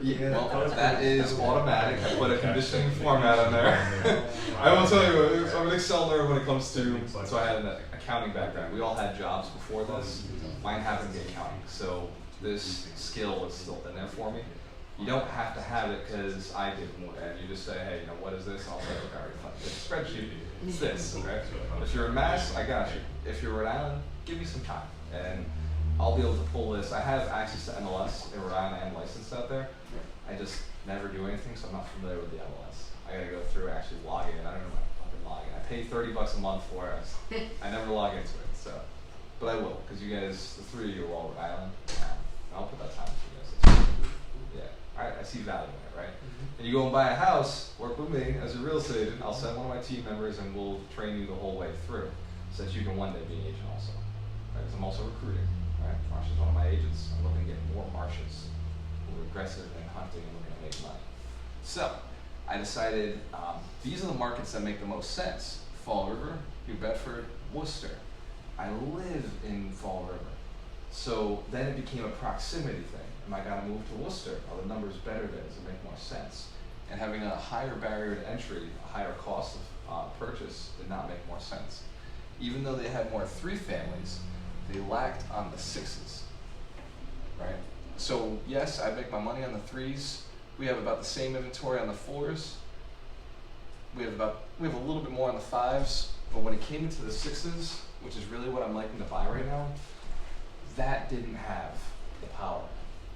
Yeah, well, that is automatic. I put a conditioning format on there. I will tell you, I'm an Excel nerd when it comes to, so I had an accounting background. We all had jobs before this. Mine happened to be accounting, so this skill was still in there for me. You don't have to have it because I did, and you just say, hey, you know, what is this? I'll say, okay, all right, fine. It's a spreadsheet. It's this, okay? If you're in Mass, I got you. If you're Rhode Island, give me some time, and I'll be able to pull this. I have access to MLS in Rhode Island and licensed out there. I just never do anything, so I'm not familiar with the MLS. I gotta go through and actually log in. I don't know my fucking login. I pay $30 a month for it. I never log into it, so. But I will, because you guys, the 3 of you are all Rhode Island. I'll put that time for you guys. Yeah, alright, I see value in it, right? And you go and buy a house, work with me as a real estate agent. I'll send one of my team members and we'll train you the whole way through so that you can one day be an agent also. Right? Because I'm also recruiting, right? Marsha's one of my agents. I'm looking to get more Marshas who are aggressive in hunting and looking to make money. So, I decided these are the markets that make the most sense. Fall River, New Bedford, Worcester. I live in Fall River. So then it became a proximity thing. Am I gonna move to Worcester? Are the numbers better there? Does it make more sense? And having a higher barrier to entry, a higher cost of purchase did not make more sense. Even though they had more 3 families, they lacked on the 6s, right? So yes, I make my money on the 3s. We have about the same inventory on the 4s. We have a little bit more on the 5s, but when it came into the 6s, which is really what I'm liking to buy right now, that didn't have the power.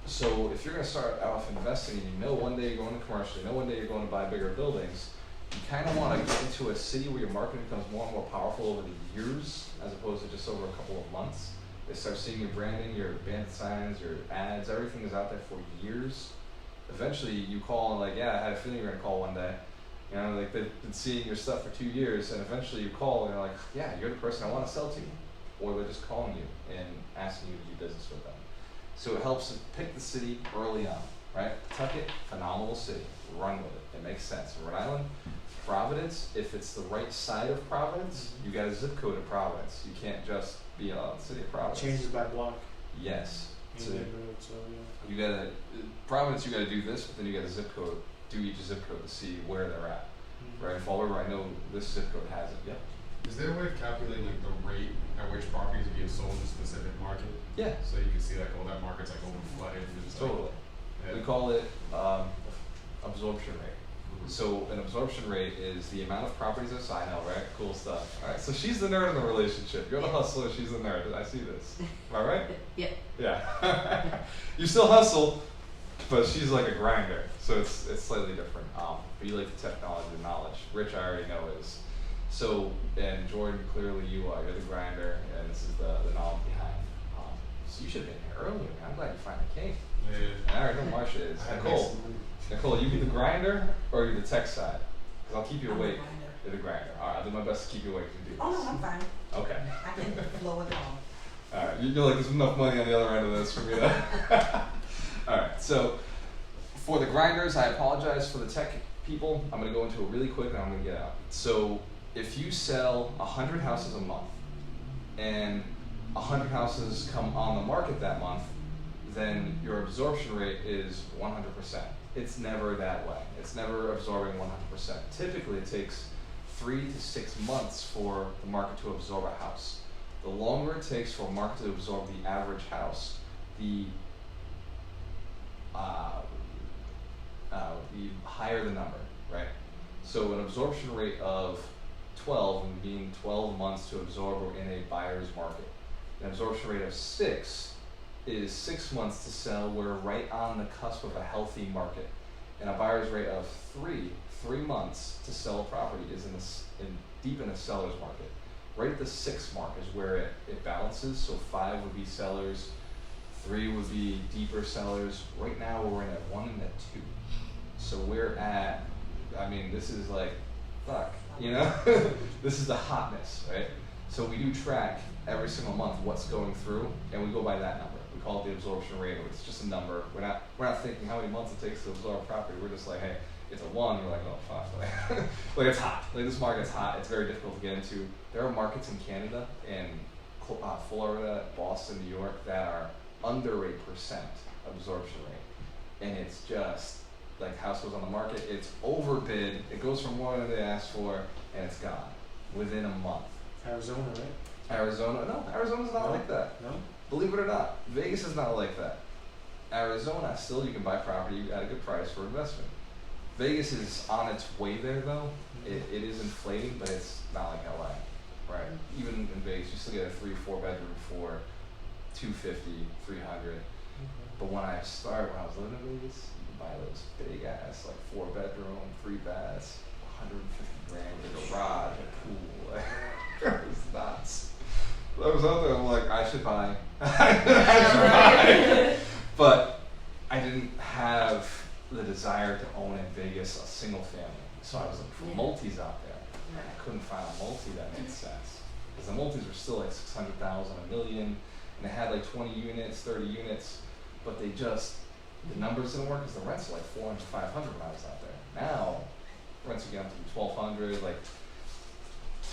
So if you're gonna start off investing and you know one day you're going to commercial, you know one day you're going to buy bigger buildings, you kind of want to get into a city where your marketing becomes more and more powerful over the years as opposed to just over a couple of months. They start seeing your branding, your bandit signs, your ads, everything is out there for years. Eventually you call and like, yeah, I had a feeling you were gonna call one day. You know, like they've been seeing your stuff for 2 years and eventually you call and they're like, yeah, you're the person I want to sell to. Or they're just calling you and asking you to do business with them. So it helps to pick the city early on, right? Pawtucket, phenomenal city, run with it, it makes sense. Rhode Island, Providence, if it's the right side of Providence, you got a zip code of Providence. You can't just be a city of Providence. Changes by block. Yes. So Neighborhood, so yeah. you gotta, Providence you gotta do this, but then you got a zip code, do each zip code to see where they're at. Right, in Fall River, I know this zip code has it, yep. Is there a way of calculating like the rate at which properties are being sold in a specific market? Yeah, So you can see like, oh, that market's like over flooded. And it's like, totally. yeah. We call it absorption rate. So an absorption rate is the amount of properties I sign out, right? Cool stuff. All right, so she's the nerd in the relationship. You're the hustler, she's the nerd. I see this. Am I right? Yeah. Yeah. You still hustle, but she's like a grinder. So it's slightly different. But you like the technology, the knowledge. Rich, I already know is. So, and Jordan, clearly you are. You're the grinder, and this is the knowledge behind. So you should have been here earlier, man. I'm glad you finally came. Yeah. And I already know Marsha is. I Nicole. Nicole, you be the grinder or you the tech side? Because I'll keep you I'm the awake. grinder. You're the grinder. All right, I'll do my best to keep you awake and do this. Oh, no, I'm fine. Okay. I can flow with it all. All right, you're like, there's enough money on the other end of this for me to. All right, so for the grinders, I apologize for the tech people. I'm going to go into it really quick and I'm going to get out. So if you sell 100 houses a month and 100 houses come on the market that month, then your absorption rate is 100%. It's never that way. It's never absorbing 100%. Typically, it takes 3 to 6 months for the market to absorb a house. The longer it takes for a market to absorb the average house, the higher the number, right? So an absorption rate of 12 would mean 12 months to absorb in a buyer's market. An absorption rate of 6 is 6 months to sell. We're right on the cusp of a healthy market. And a buyer's rate of 3 months to sell a property is deep in a seller's market. Right at the 6 mark is where it balances. So 5 would be sellers, 3 would be deeper sellers. Right now we're in at 1 and at 2. So we're at, I mean, this is like, fuck, you know? This is the hotness, right? So we do track every single month what's going through, and we go by that number. We call it the absorption rate. It's just a number. We're not thinking how many months it takes to absorb property. We're just like, hey, it's a 1. We're like, oh fuck, like it's hot. Like this market's hot. It's very difficult to get into. There are markets in Canada and Florida, Boston, New York that are under 8% absorption rate, and it's just like house goes on the market, it's overbid, it goes for more than they asked for, and it's gone within a month. Arizona, right? Arizona's not No? like that. No? Believe it or not, Vegas is not like that. Arizona, still you can buy property at a good price for investment. Vegas is on its way there though. It is inflating, but it's not like LA, right? Even in Vegas, you still get a 3-4 bedroom for $250, $300. But when I was living in Vegas, you can buy those big ass, like 4 bedroom, 3 baths, $150,000 with a garage, a pool. It was nuts. I was out there, I'm like, I should buy. But I didn't have the desire to own in Vegas a single family. So I was looking for multis out there. And I couldn't find a multi that made sense. Because the multis were still like 600,000, $1 million, and they had like 20 units, 30 units, but the numbers didn't work because the rents were like 400, 500 when I was out there. Now, rents are getting up to 1,200, like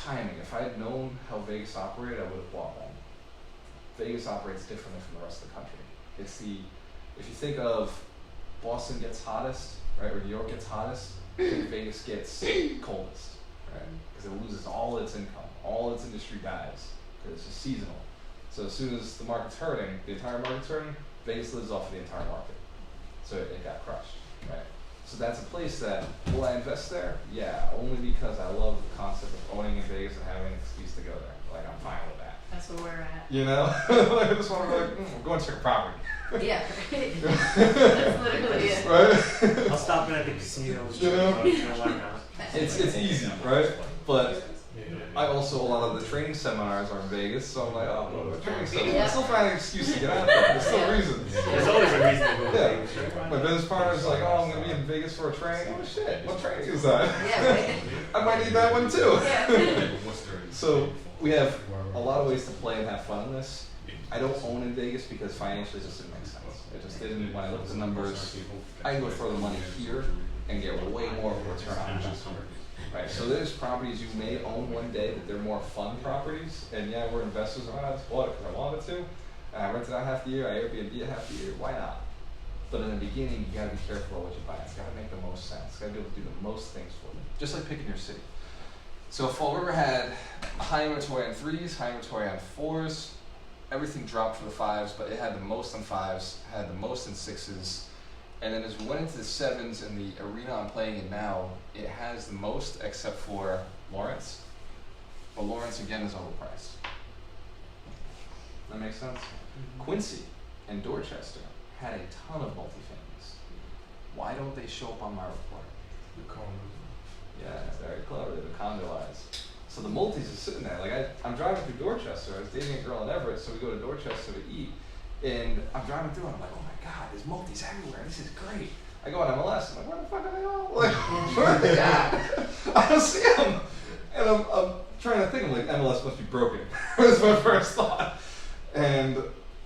timing. If I had known how Vegas operated, I would have bought one. Vegas operates differently from the rest of the country. If you think of Boston gets hottest, right, or New York gets hottest, Vegas gets coldest, right? Because it loses all its income, all its industry dies, because it's just seasonal. So as soon as the market's hurting, the entire market's hurting, Vegas lives off of the entire market. So it got crushed, right? So that's a place that, will I invest there? Yeah, only because I love the concept of owning in Vegas and having an excuse to go there. Like, I'm fine with that. That's where we're at. You know? Like, I just want to be like, we're going to check a property. Yeah, right. That's literally it. Right? I'll stop in at the casinos. You know? Why not? It's easy, right? But I also, a lot of the training seminars are in Vegas, so I'm like, oh, I'm going to a training seminar. I still find an excuse to get out there. There's still reasons. There's always a reason to go to Yeah. Vegas. Right? My business partner's like, oh, I'm going to be in Vegas for a training. Oh, shit. What training is that? Yeah, right. I might need that one too. Yeah. So we have a lot of ways to play and have fun in this. I don't own in Vegas because financially it just didn't make sense. It just didn't. When I looked at the numbers, I can go throw the money here and get way more of a return on investment. Right. So there's properties you may own one day that they're more fun properties, and yeah, we're investors. I just bought it because I wanted to, and I rented out half the year. I Airbnb it half the year. Why not? But in the beginning, you got to be careful of what you buy. It's got to make the most sense. It's got to be able to do the most things for you. Just like picking your city. So Fall River had a high inventory on 3s, high inventory on 4s. Everything dropped for the 5s, but it had the most on 5s, had the most in 6s. And then as we went into the 7s and the arena I'm playing in now, it has the most except for Lawrence. But Lawrence again is overpriced. That makes sense? Quincy and Dorchester had a ton of multifamilies. Why don't they show up on my report? Yeah, very clever. They're condoized. So the multis are sitting there. Like I'm driving through Dorchester. I was dating a girl in Everett, so we go to Dorchester to eat. And I'm driving through and I'm like, oh my God, there's multis everywhere. This is great. I go on MLS. I'm like, where the fuck are they all? Like, where are they at? I don't see them. And I'm trying to think. I'm like, MLS must be broken. That's my first thought. And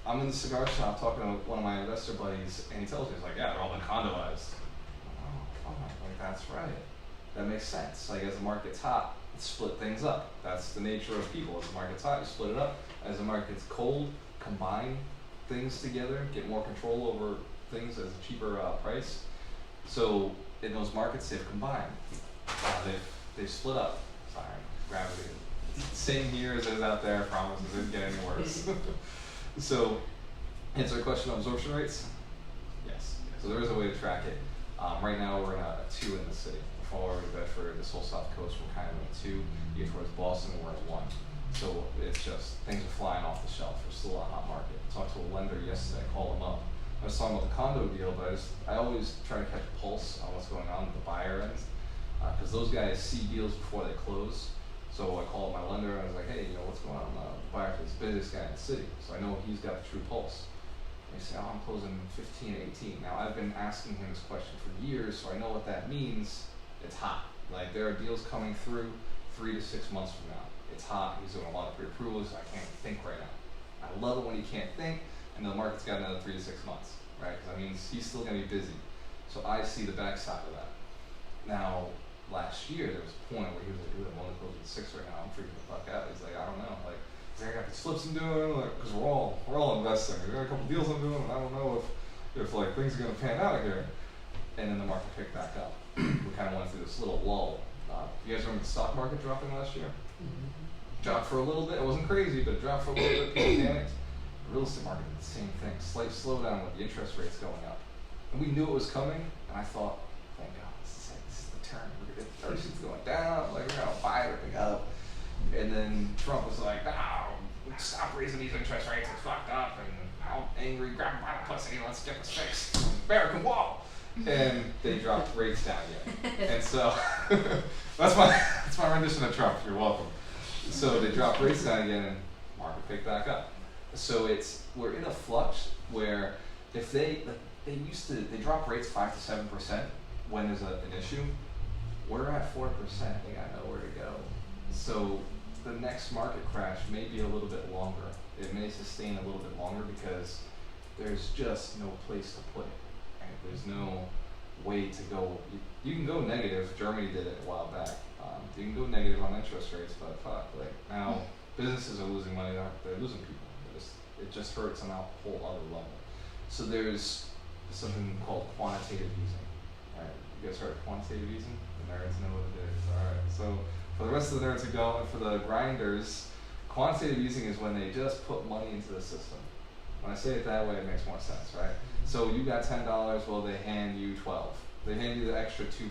I'm in the cigar shop talking to one of my investor buddies, and he tells me, he's like, yeah, they're all been condoized. Oh, fuck. Like, that's right. That makes sense. Like, as the market's hot, split things up. That's the nature of people. As the market's hot, you split it up. As the market's cold, combine things together, get more control over things at a cheaper price. So in those markets, they've combined. They've split up. Sorry, gravity. Same here as it is out there. I promise it didn't get any worse. So, answer the question on absorption rates? Yes. So there is a way to track it. Right now we're in a 2 in the city. Fall River, Bedford, this whole South Coast, we're kind of in a 2. You get towards Boston, we're at 1. So it's just, things are flying off the shelf. We're still a hot market. I talked to a lender yesterday, I called him up. I was talking about the condo deal, but I always try to catch a pulse on what's going on with the buyer end. Because those guys see deals before they close. So I called my lender and I was like, hey, what's going on? The buyer for this busiest guy in the city. So I know he's got the true pulse. And he said, I'm closing 15, 18. Now I've been asking him this question for years, so I know what that means. It's hot. Like there are deals coming through 3 to 6 months from now. It's hot. He's doing a lot of pre-approvals. I can't think right now. I love it when he can't think, and the market's got another 3 to 6 months, right? Because that means he's still going to be busy. So I see the backside of that. Now, last year there was a point where he was like, dude, I'm only closing at 6 right now. I'm freaking the fuck out. He's like, I don't know. Like, I got these flips I'm doing, like, because we're all investing. We got a couple deals I'm doing, and I don't know if like things are gonna pan out here. And then the market picked back up. We kind of went through this little lull. You guys remember the stock market dropping last year? Dropped for a little bit. It wasn't crazy, but it dropped for a little bit. People panicked. The real estate market did the same thing. Slight slowdown with the interest rates going up, and we knew it was coming. And I thought, thank God, this is the turn. Everything's going down. Like, we're gonna buy everything up. And then Trump was like, no, stop raising these interest rates, it's fucked up, and how angry, grab a bottle pussy, let's get this fixed. American wall. And they dropped rates down again. And so that's my rendition of Trump, you're welcome. So they dropped rates down again and market picked back up. So we're in a flux where if they drop rates 5 to 7% when there's an issue, we're at 4%, they got nowhere to go. So the next market crash may be a little bit longer. It may sustain a little bit longer because there's just no place to put it. Right? There's no way to go. You can go negative. Germany did it a while back. You can go negative on interest rates, but fuck, like now businesses are losing money. They're losing people. It just hurts on a whole other level. So there's something called quantitative easing. Right? You guys heard of quantitative easing? The nerds know what it is. All right. So for the rest of the nerds who don't, and for the grinders, quantitative easing is when they just put money into the system. When I say it that way, it makes more sense, right? So you got $10, well, they hand you 12. They hand you the extra $2.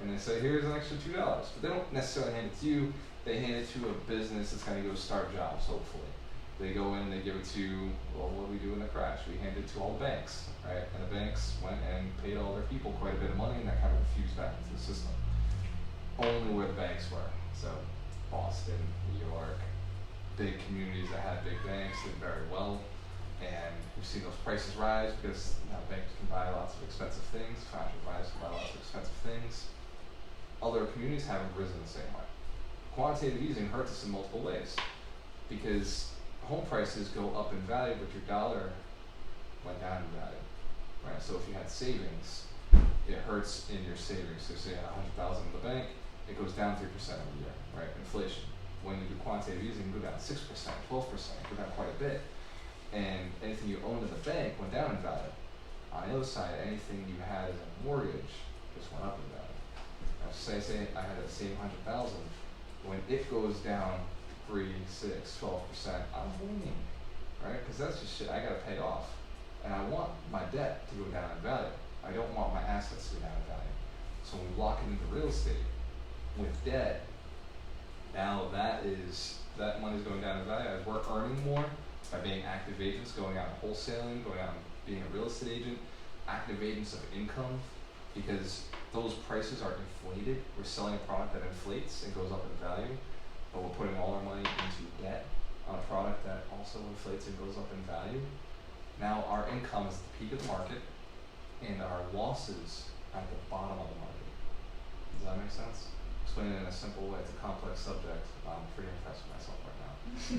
And they say, here's an extra $2. But they don't necessarily hand it to you, they hand it to a business that's gonna go start jobs, hopefully. They go in and they give it to, well, what do we do in the crash? We hand it to all the banks, right? And the banks went and paid all their people quite a bit of money, and that kind of infused back into the system. Only where the banks were. So Boston, New York, big communities that had big banks did very well. And we've seen those prices rise because now banks can buy lots of expensive things, financial advisors can buy lots of expensive things. Other communities haven't risen the same way. Quantitative easing hurts us in multiple ways because home prices go up in value, but your dollar went down in value, right? So if you had savings, it hurts in your savings. So say you had $100,000 in the bank, it goes down 3% every year, right? Inflation. When you do quantitative easing, you go down 6%, 12%, go down quite a bit. And anything you owned in the bank went down in value. On the other side, anything you had as a mortgage just went up in value. Now, say I had a same 100,000, when it goes down 3, 6, 12%, I'm winning, right? Because that's just shit I gotta pay off. And I want my debt to go down in value. I don't want my assets to go down in value. So when we lock it into real estate with debt, now that money's going down in value. As we're earning more by being active agents, going out and wholesaling, going out and being a real estate agent, active agents of income, because those prices are inflated. We're selling a product that inflates and goes up in value, but we're putting all our money into debt on a product that also inflates and goes up in value. Now our income is at the peak of the market, and our losses are at the bottom of the market. Does that make sense? Explain it in a simple way. It's a complex subject. I'm pretty impressed with myself right now.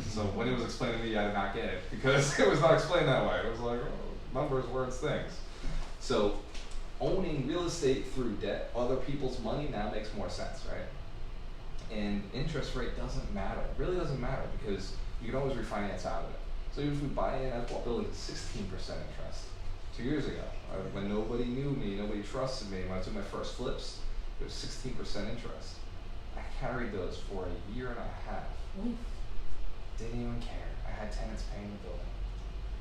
So when it was explained to me, I did not get it because it was not explained that way. It was like, oh, numbers, words, things. So owning real estate through debt, other people's money, now makes more sense, right? And interest rate doesn't matter. It really doesn't matter because you can always refinance out of it. So even if we buy in, I bought buildings at 16% interest 2 years ago. When nobody knew me, nobody trusted me, when I took my first flips, it was 16% interest. I carried those for a year and a half. Didn't even care. I had tenants paying the building.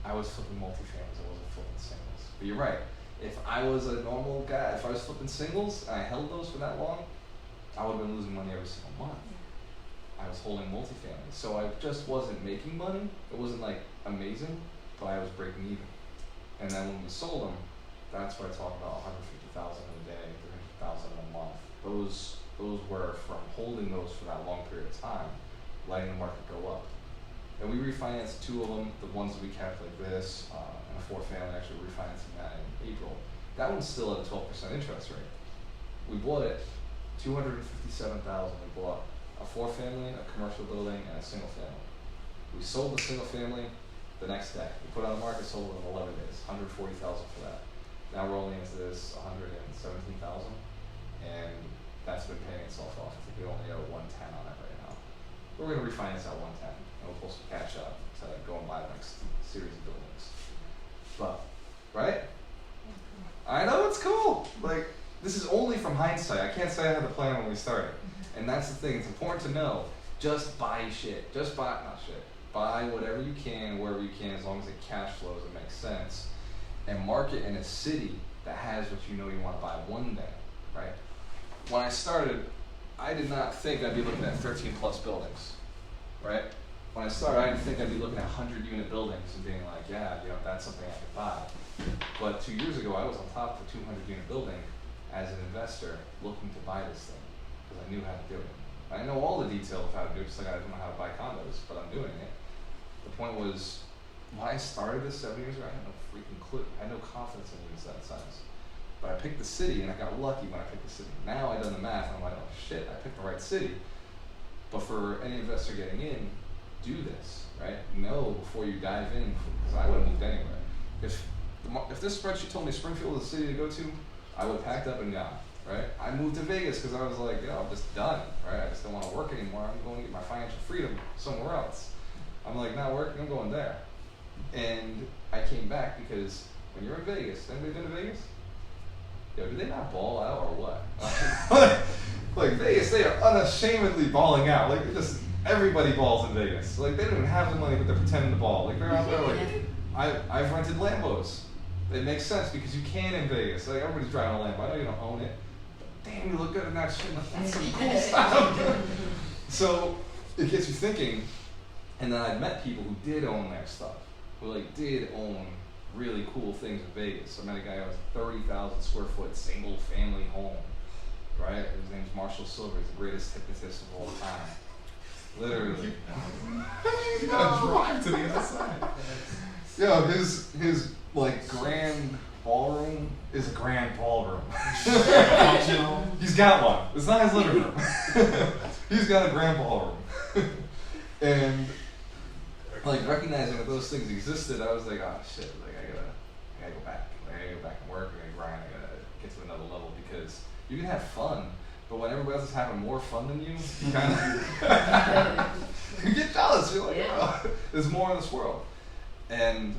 I was flipping multifamilies, I wasn't flipping singles. But you're right. If I was a normal guy, if I was flipping singles and I held those for that long, I would have been losing money every single month. I was holding multifamily. So I just wasn't making money. It wasn't like amazing, but I was breaking even. And then when we sold them, that's where I talk about 150,000 a day, 300,000 a month. Those were from holding those for that long period of time, letting the market go up. And we refinanced 2 of them, the ones that we kept like this, and a 4th family, actually refinancing that in April. That one's still at a 12% interest rate. We bought it, $257,000 we bought a 4-family, a commercial building, and a single family. We sold the single family the next day. We put it on the market, sold it in 11 days, $140,000 for that. Now we're only into this $117,000, and that's been paying itself off. I think we only owe 110 on it right now. We're going to refinance that 110, and we'll pull some cash out to go and buy the next series of buildings. But, right? I know it's cool. Like, this is only from hindsight. I can't say I had the plan when we started. And that's the thing. It's important to know. Just buy shit. Just buy, not shit. Buy whatever you can, wherever you can, as long as it cash flows and makes sense. And market in a city that has what you know you want to buy one day, right? When I started, I did not think I'd be looking at 13 plus buildings, right? When I started, I didn't think I'd be looking at 100-unit buildings and being like, yeah, you know, that's something I could buy. But 2 years ago, I was on top of a 200-unit building as an investor looking to buy this thing because I knew how to do it. I know all the details of how to do it, just like I don't know how to buy condos, but I'm doing it. The point was, when I started this 7 years ago, I had no freaking clue. I had no confidence in units that size. But I picked the city, and I got lucky when I picked the city. Now I've done the math, and I'm like, oh shit, I picked the right city. But for any investor getting in, do this, right? Know before you dive in, because I would have moved anywhere. If this spreadsheet told me Springfield was the city to go to, I would have packed up and gone, right? I moved to Vegas because I was like, you know, I'm just done, right? I just don't want to work anymore. I'm going to get my financial freedom somewhere else. I'm like, not working, I'm going there. And I came back because when you're in Vegas, anybody been to Vegas? Yo, do they not ball out or what? Like Vegas, they are unashamedly balling out. Like just everybody balls in Vegas. Like they don't even have the money, but they're pretending to ball. Like they're out there like, I've rented Lambos. It makes sense because you can in Vegas. Like everybody's driving a Lambo. I know you don't own it, but damn, you look good in that shit. That's some cool stuff. So it gets you thinking. And then I met people who did own their stuff, who like did own really cool things in Vegas. I met a guy who has a 30,000 square foot single family home, right? His name's Marshall Silver. He's the greatest hypnotist of all time. Literally. You gotta drive to the other side. Yo, his like grand ballroom is a grand ballroom. He's got one. It's not his living room. He's got a grand ballroom. And like recognizing that those things existed, I was like, oh shit, like I gotta go back. Like, I gotta go back and work, I gotta grind, I gotta get to another level because you can have fun, but when everybody else is having more fun than you kind of you get jealous. You're like, oh, there's more in this world. And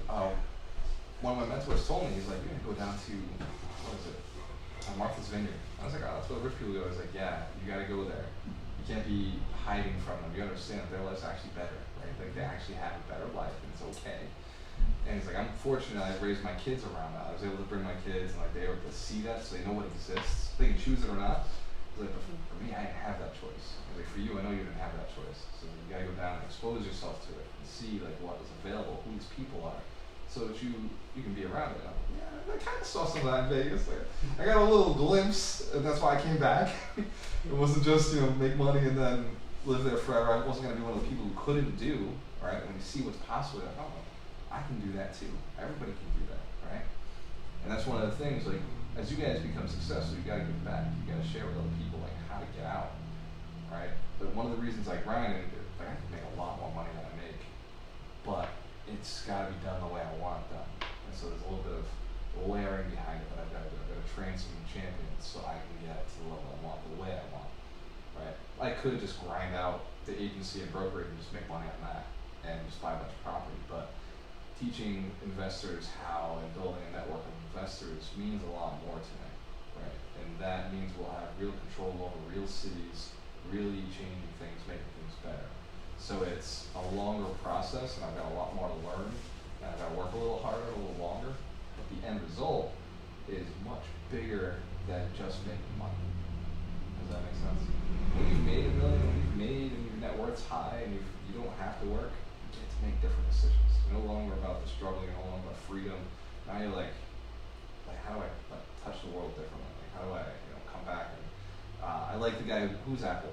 one of my mentors told me, he's like, you're gonna go down to Martha's Vineyard. I was like, oh, that's where the rich people go. I was like, yeah, you gotta go there. You can't be hiding from them. You understand that their life's actually better, right? Like they actually have a better life and it's okay. And he's like, I'm fortunate I've raised my kids around that. I was able to bring my kids and like they were able to see that so they know what exists. They can choose it or not. He's like, but for me, I didn't have that choice. He's like, for you, I know you didn't have that choice. So you gotta go down and expose yourself to it and see like what is available, who these people are, so that you can be around it. I'm like, yeah, I kind of saw some of that in Vegas. Like, I got a little glimpse, and that's why I came back. It wasn't just, you know, make money and then live there forever. I wasn't going to be one of the people who couldn't do, right? When you see what's possible, you're like, oh, I can do that too. Everybody can do that, right? And that's one of the things, like, as you guys become successful, you got to give back. You got to share with other people, like, how to get out, right? But one of the reasons I grind, and like, I can make a lot more money than I make, but it's got to be done the way I want it done. And so there's a little bit of layering behind it that I've got to do. I've got to train some champions so I can get to the level I want, the way I want, right? I could just grind out the agency and brokerage and just make money on that and just buy a bunch of property, but teaching investors how and building a network of investors means a lot more to me, right? And that means we'll have real control over real cities, really changing things, making things better. So it's a longer process, and I've got a lot more to learn, and I've got to work a little harder, a little longer, but the end result is much bigger than just making money. Does that make sense? When you've made $1 million, when you've made and your net worth's high, and you don't have to work, you get to make different decisions. It's no longer about the struggle, you're no longer about freedom. Now you're like how do I touch the world differently? Like, how do I, come back? And I like the guy who's Apple.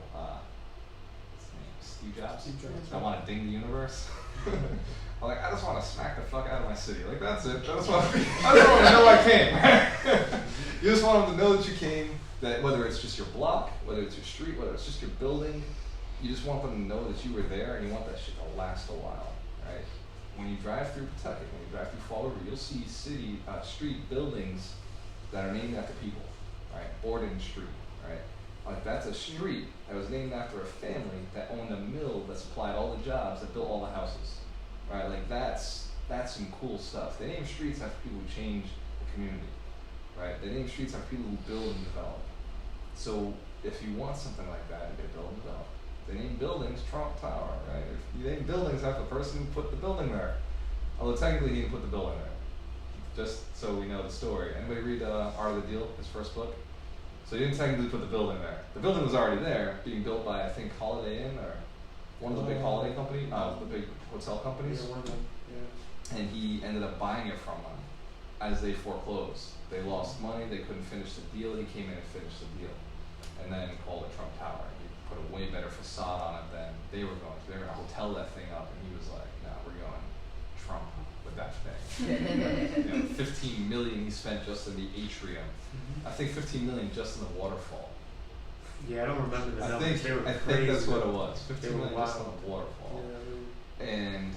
Steve Jobs. I want to ding the universe. I'm like, I just want to smack the fuck out of my city. Like, that's it. I just want to know I came. You just want them to know that you came, that whether it's just your block, whether it's your street, whether it's just your building, you just want them to know that you were there, and you want that shit to last a while, right? When you drive through Pawtucket, when you drive through Fall River, you'll see street buildings that are named after people, right? Borden Street, right? Like that's a street that was named after a family that owned a mill that supplied all the jobs that built all the houses, right? Like that's some cool stuff. They name streets after people who change the community, right? They name streets after people who build and develop. So if you want something like that, you get build and develop. They name buildings Trump Tower, right? If you name buildings after the person who put the building there. Although technically he didn't put the building there. Just so we know the story. Anybody read Art of the Deal, his first book? So he didn't technically put the building there. The building was already there, being built by I think Holiday Inn or one of the big holiday company, the big hotel companies. Yeah, one of them. Yeah. And he ended up buying it from them as they foreclosed. They lost money, they couldn't finish the deal, he came in and finished the deal. And then called it Trump Tower. He put a way better facade on it than they were going to. They were going to hotel that thing up, and he was like, no, we're going Trump with that thing. 15 million he spent just in the atrium. I think 15 million just in the waterfall. Yeah, I don't remember the numbers. I think that's what it was. 15 million just on the waterfall. Yeah, and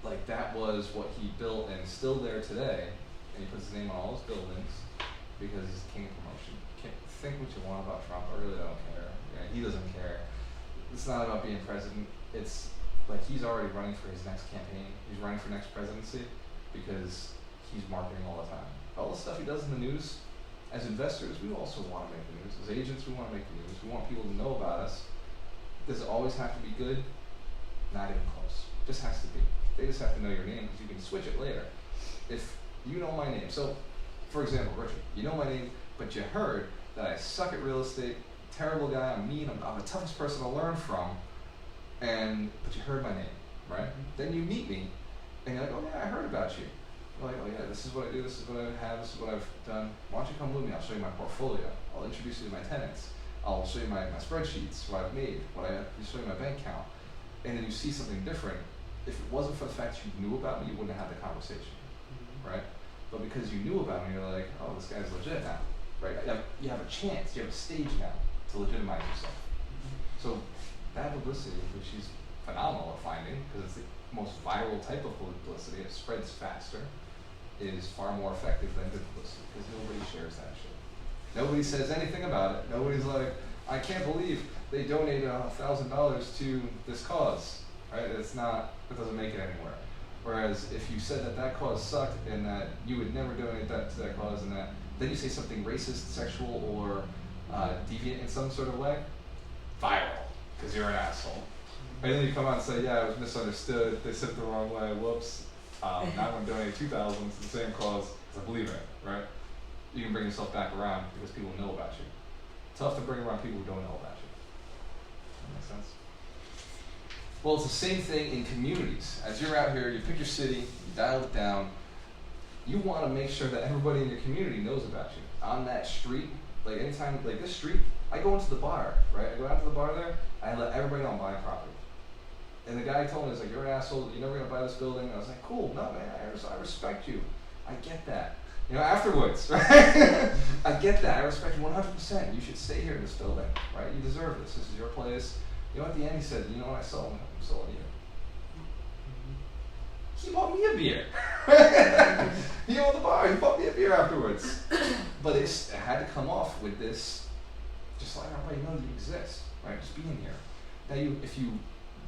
like that was what he built, and it's still there today. And he puts his name on all his buildings because he's king of promotion. Think what you want about Trump. I really don't care. Yeah, he doesn't care. It's not about being president. It's like he's already running for his next campaign. He's running for next presidency because he's marketing all the time. All the stuff he does in the news. As investors, we also want to make the news. As agents, we want to make the news. We want people to know about us. Does it always have to be good? Not even close. Just has to be. They just have to know your name because you can switch it later. If you know my name. So, for example, Richard, you know my name, but you heard that I suck at real estate, terrible guy, I'm mean, I'm the toughest person to learn from, but you heard my name, right? Then you meet me, and you're like, oh yeah, I heard about you. You're like, oh yeah, this is what I do, this is what I have, this is what I've done. Why don't you come with me, I'll show you my portfolio, I'll introduce you to my tenants, I'll show you my spreadsheets, what I've made, I'll show you my bank account. And then you see something different. If it wasn't for the fact you knew about me, you wouldn't have had the conversation, right? But because you knew about me, you're like, oh, this guy's legit now. Right? You have a chance, you have a stage now to legitimize yourself. So that publicity, which is phenomenal at finding, because it's the most viral type of publicity, it spreads faster, is far more effective than good publicity, because nobody shares that shit. Nobody says anything about it. Nobody's like, I can't believe they donated $1,000 to this cause. Right? It doesn't make it anywhere. Whereas if you said that cause sucked and that you would never donate that to that cause, and that then you say something racist, sexual, or deviant in some sort of way, viral, because you're an asshole. And then you come out and say, yeah, I was misunderstood, they said it the wrong way, whoops, now I'm going to donate $2,000 to the same cause, because I believe in it, right? You can bring yourself back around because people know about you. Tough to bring around people who don't know about you. That makes sense? Well, it's the same thing in communities. As you're out here, you pick your city, you dial it down, you want to make sure that everybody in your community knows about you. On that street, like anytime, like this street, I go into the bar, right? I go out to the bar there, I let everybody know I'm buying property. And the guy told me, he's like, you're an asshole, you're never going to buy this building. And I was like, cool, no man, I respect you. I get that. You know, afterwards, right? I get that, I respect you 100%. You should stay here in this building, right? You deserve this, this is your place. You know, at the end he said, you know what, I sold him, I'm selling you. He bought me a beer. He owned the bar, he bought me a beer afterwards. But it had to come off with this, just like everybody knows you exist, right? Just being here. Now, if you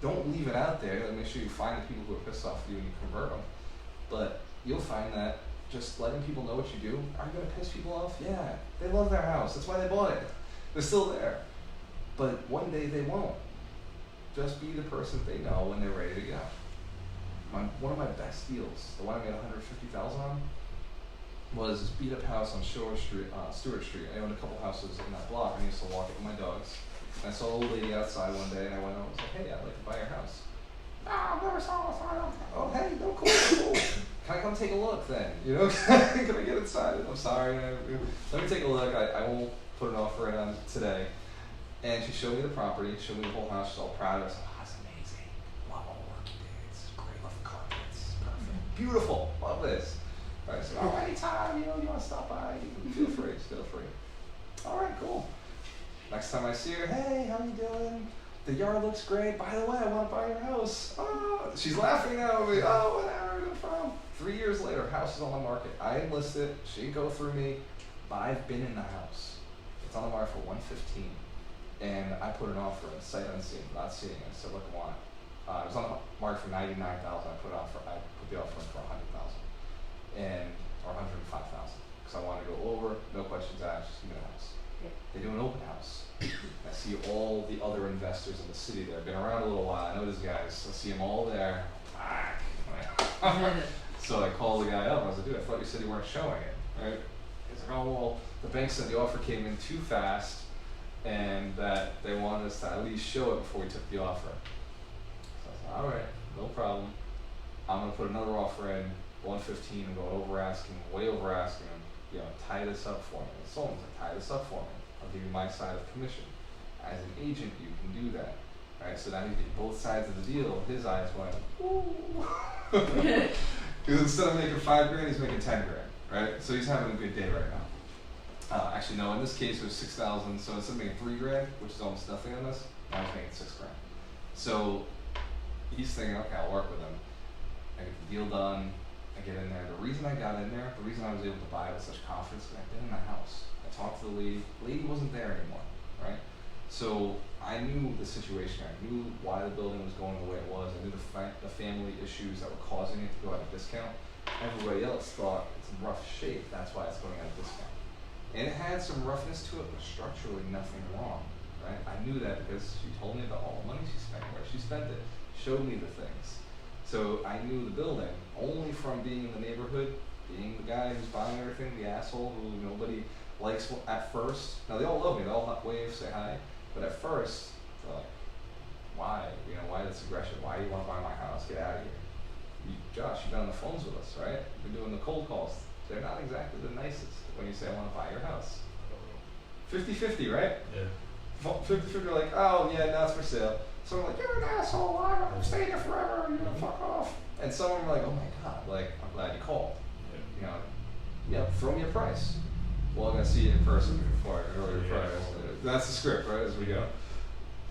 don't leave it out there, then make sure you find the people who are pissed off at you and you convert them. But you'll find that just letting people know what you do, are you going to piss people off? Yeah, they love their house, that's why they bought it. They're still there. But one day they won't. Just be the person they know when they're ready to go. One of my best deals, the one I made $150,000 on, was this beat up house on Stewart Street. I owned a couple houses in that block, and I used to walk it with my dogs. And I saw an old lady outside one day, and I went over and was like, hey, I'd like to buy your house. I've never saw a. Oh, hey, no, cool. Can I come take a look then? You know, can I get inside? I'm sorry. Let me take a look. I won't put an offer in on today. And she showed me the property, showed me the whole house. She's all proud of it. I said, oh, that's amazing. Love all the work you did. This is great. Love the carpets. Perfect. Beautiful. Love this. Right, so, all right, anytime, you want to stop by, feel free. All right, cool. Next time I see her, hey, how you doing? the yard looks great. By the way, I want to buy your house. Oh, she's laughing now. I'm like, oh, whatever, no problem. 3 years later, house is on the market. I enlist it. She go through me. But I've been in the house. It's on the market for 115, and I put an offer in, sight unseen, not seeing it. I said, look, I want it. It was on the market for 99,000. I put the offer in for 100,000, or 105,000, because I wanted to go over. No questions asked. Just give me the house. Yeah. They do an open house. I see all the other investors in the city there. I've been around a little while. I know these guys. I see them all there. So I called the guy up. I was like, dude, I thought you said you weren't showing it, right? He's like, oh, well, the bank said the offer came in too fast and that they wanted us to at least show it before we took the offer. So I said, all right, no problem. I'm going to put another offer in, 115, and go over asking, way over asking him, you know, tie this up for me. And someone's like, tie this up for me. I'll give you my side of commission. As an agent, you can do that. Right? So now you get both sides of the deal. His eyes went, ooh. Because instead of making $5,000, he's making $10,000. Right? So he's having a good day right now. Actually, no, in this case it was 6,000, so instead of making $3,000, which is almost nothing on this, now he's making $6,000. So he's thinking, okay, I'll work with him. I get the deal done, I get in there. The reason I got in there, the reason I was able to buy it with such confidence, because I've been in the house. I talked to the lady wasn't there anymore, right? So I knew the situation, I knew why the building was going the way it was, I knew the family issues that were causing it to go at a discount. Everybody else thought it's in rough shape, that's why it's going at a discount. And it had some roughness to it, but structurally nothing wrong, right? I knew that because she told me about all the money she spent, where she spent it, showed me the things. So I knew the building only from being in the neighborhood, being the guy who's buying everything, the asshole who nobody likes at first. Now they all love me, they all wave, say hi, but at first, they're like, why? You know, why this aggression? Why do you want to buy my house? Get out of here. Josh, you've been on the phones with us, right? You've been doing the cold calls. They're not exactly the nicest when you say, I want to buy your house. 50-50, right? Yeah. 50-50 are like, oh, yeah, now it's for sale. Some are like, you're an asshole, I'm staying here forever, you're gonna fuck off. And some of them are like, oh my God, like, I'm glad you called. You know, throw me a price. Well, I'm gonna see it in person before I go to your price. That's the script, right, as we go.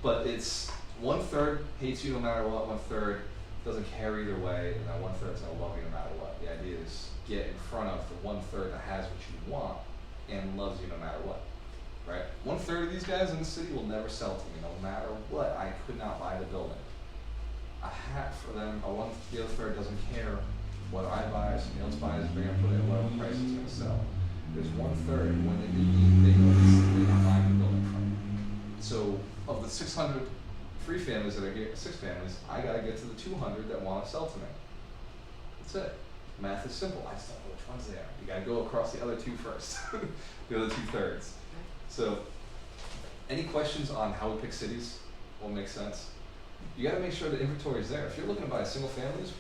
But it's 1/3 hates you no matter what, 1/3 doesn't care either way, and that 1/3 is gonna love you no matter what. The idea is get in front of the 1/3 that has what you want and loves you no matter what. Right? 1/3 of these guys in the city will never sell to me, no matter what. I could not buy the building. A hat for them, the other third doesn't care whether I buy, somebody else buys, they're gonna put it at whatever price it's gonna sell. There's 1/3 when they leave, they know they're not buying the building from me. So of the 600 free families that are here, 6 families, I gotta get to the 200 that want to sell to me. That's it. Math is simple. I just don't know which one's there. You gotta go across the other 2 first, the other 2/3. So, any questions on how we pick cities? What makes sense? You gotta make sure the inventory is there. If you're looking to buy single families,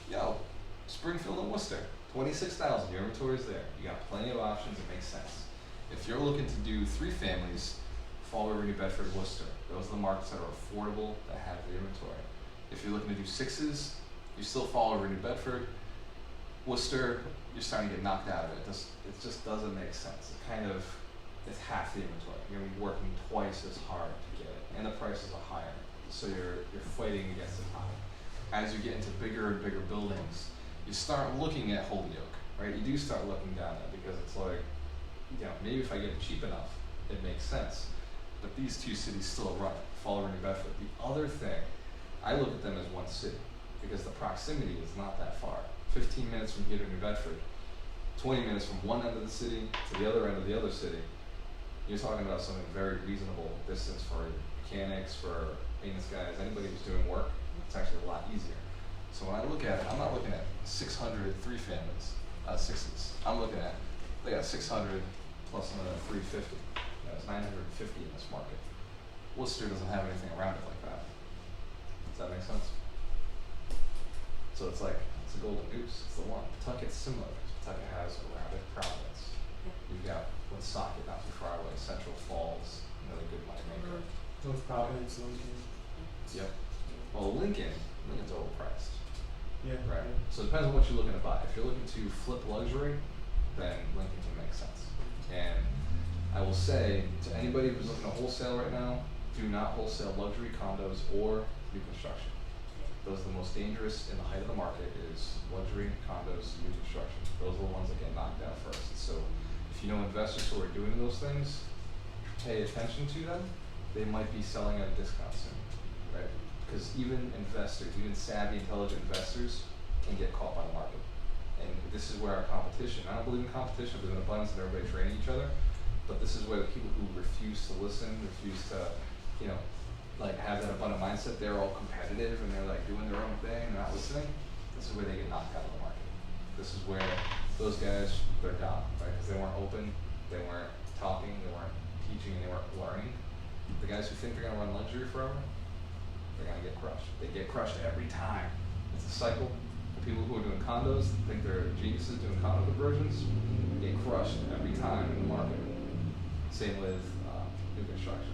Springfield and Worcester, 26,000, your inventory is there. You got plenty of options, it makes sense. If you're looking to do 3 families, Fall River, New Bedford, Worcester, those are the markets that are affordable, that have the inventory. If you're looking to do 6s, you still Fall River, New Bedford. Worcester, you're starting to get knocked out of it. It just doesn't make sense. It's half the inventory. You're gonna be working twice as hard to get it, and the prices are higher. So you're fighting against the time. As you get into bigger and bigger buildings, you start looking at Holyoke, right? You do start looking down there because it's like, maybe if I get it cheap enough, it makes sense. But these 2 cities still run it, Fall River, New Bedford. The other thing, I look at them as one city because the proximity is not that far. 15 minutes from here to New Bedford, 20 minutes from one end of the city to the other end of the other city. You're talking about something very reasonable distance for mechanics, for maintenance guys, anybody who's doing work. It's actually a lot easier. So when I look at it, I'm not looking at 600 3 families, 6s. I'm looking at, they got 600 plus another 350. It's 950 in this market. Worcester doesn't have anything around it like that. Does that make sense? So it's like, it's a golden goose, it's the one. Pawtucket's similar, because Pawtucket has around it Providence. You've got Woonsocket not too far away, Central Falls, another good money maker. North Providence, Lincoln. Yep. Well, Lincoln's overpriced. Yeah. Right. So it depends on what you're looking to buy. If you're looking to flip luxury, then Lincoln can make sense. And I will say to anybody who's looking to wholesale right now, do not wholesale luxury condos or new construction. Those are the most dangerous in the height of the market is luxury condos, new construction. Those are the ones that get knocked out first. So if you know investors who are doing those things, pay attention to them. They might be selling at a discount soon, right? Because even investors, even savvy, intelligent investors can get caught by the market. And this is where our competition, I don't believe in competition, there's an abundance of everybody training each other, but this is where the people who refuse to listen, refuse to, you know, like have that abundant mindset, they're all competitive and they're like doing their own thing, they're not listening. This is where they get knocked out of the market. This is where those guys, they're gone, right? Because they weren't open, they weren't talking, they weren't teaching, and they weren't learning. The guys who think they're gonna run luxury forever, they're gonna get crushed. They get crushed every time. It's a cycle. The people who are doing condos think they're geniuses doing condo conversions, get crushed every time in the market. Same with new construction.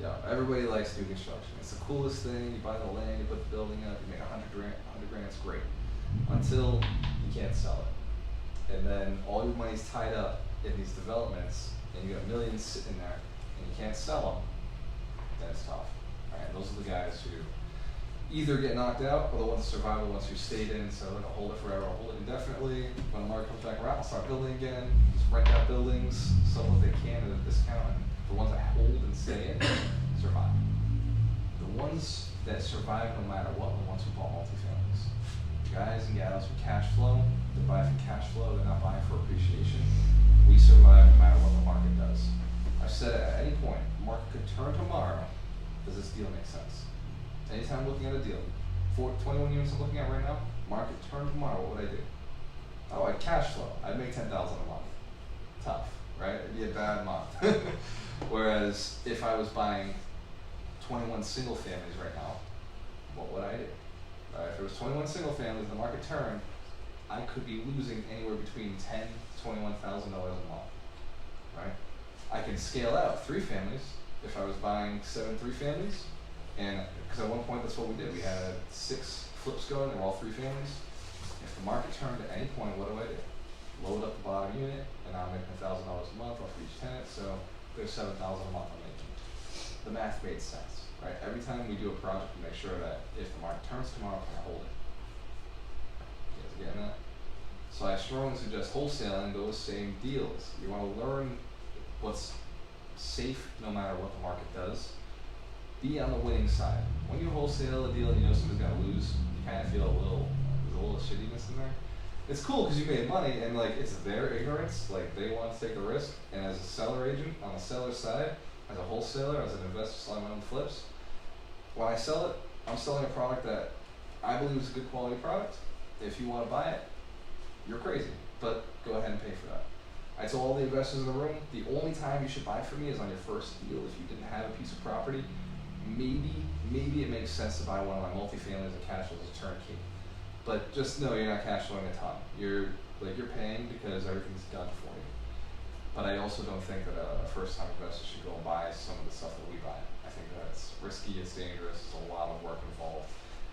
Yeah, everybody likes new construction. It's the coolest thing. You buy the land, you put the building up, you make $100 grand, it's great. Until you can't sell it. And then all your money's tied up in these developments, and you got millions sitting there, and you can't sell them, then it's tough. Right? Those are the guys who either get knocked out, or the ones that survive, the ones who stayed in, so they're gonna hold it forever, hold it indefinitely. When the market comes back around, I'll start building again, just rent out buildings, sell what they can at a discount, and the ones that hold and stay in, survive. The ones that survive no matter what are the ones who bought multifamilies. Guys and gals who cash flow, they buy for cash flow, they're not buying for appreciation. We survive no matter what the market does. I've said it at any point, the market could turn tomorrow, does this deal make sense? Anytime I'm looking at a deal, 21 units I'm looking at right now, market turn tomorrow, what would I do? Oh, I'd cash flow. I'd make $10,000 a month. Tough, right? It'd be a bad month. Whereas if I was buying 21 single families right now, what would I do? If there was 21 single families and the market turned, I could be losing anywhere between $10,000 to $21,000 a month, right? I can scale out 3 families if I was buying 7 3-families. And because at one point that's what we did, we had 6 flips going, they were all 3 families. If the market turned at any point, what do? Load up the bottom unit, and I'm making $1,000 a month off each tenant, so there's $7,000 a month I'm making. The math made sense, right? Every time we do a project, we make sure that if the market turns tomorrow, can I hold it? You guys getting that? So I strongly suggest wholesaling those same deals. You want to learn what's safe no matter what the market does. Be on the winning side. When you wholesale a deal and you know somebody's gonna lose, you kind of feel there's a little shittiness in there. It's cool because you made money and like it's their ignorance, like they want to take the risk. And as a seller agent on the seller's side, as a wholesaler, as an investor selling my own flips, when I sell it, I'm selling a product that I believe is a good quality product. If you want to buy it, you're crazy, but go ahead and pay for that. I told all the investors in the room, the only time you should buy from me is on your first deal. If you didn't have a piece of property, maybe it makes sense to buy one of my multifamilies and cash flows as a turnkey. But just know you're not cash flowing a ton. You're paying because everything's done for you. But I also don't think that a first-time investor should go and buy some of the stuff that we buy. I think that's risky, it's dangerous, there's a lot of work involved.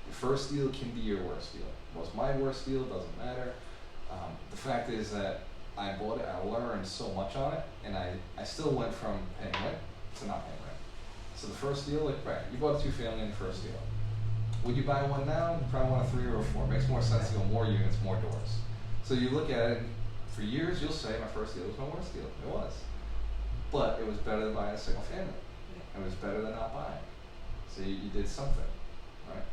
Your first deal can be your worst deal. Was my worst deal, doesn't matter. The fact is that I bought it, I learned so much on it, and I still went from paying rent to not paying rent. So the first deal, right, you bought a 2-family in the first deal. Would you buy one now? You probably want a 3 or a 4. It makes more sense to go more units, more doors. So you look at it, for years you'll say my first deal was my worst deal. It was. But it was better than buying a single family. It was better than not buying. So you did something, right?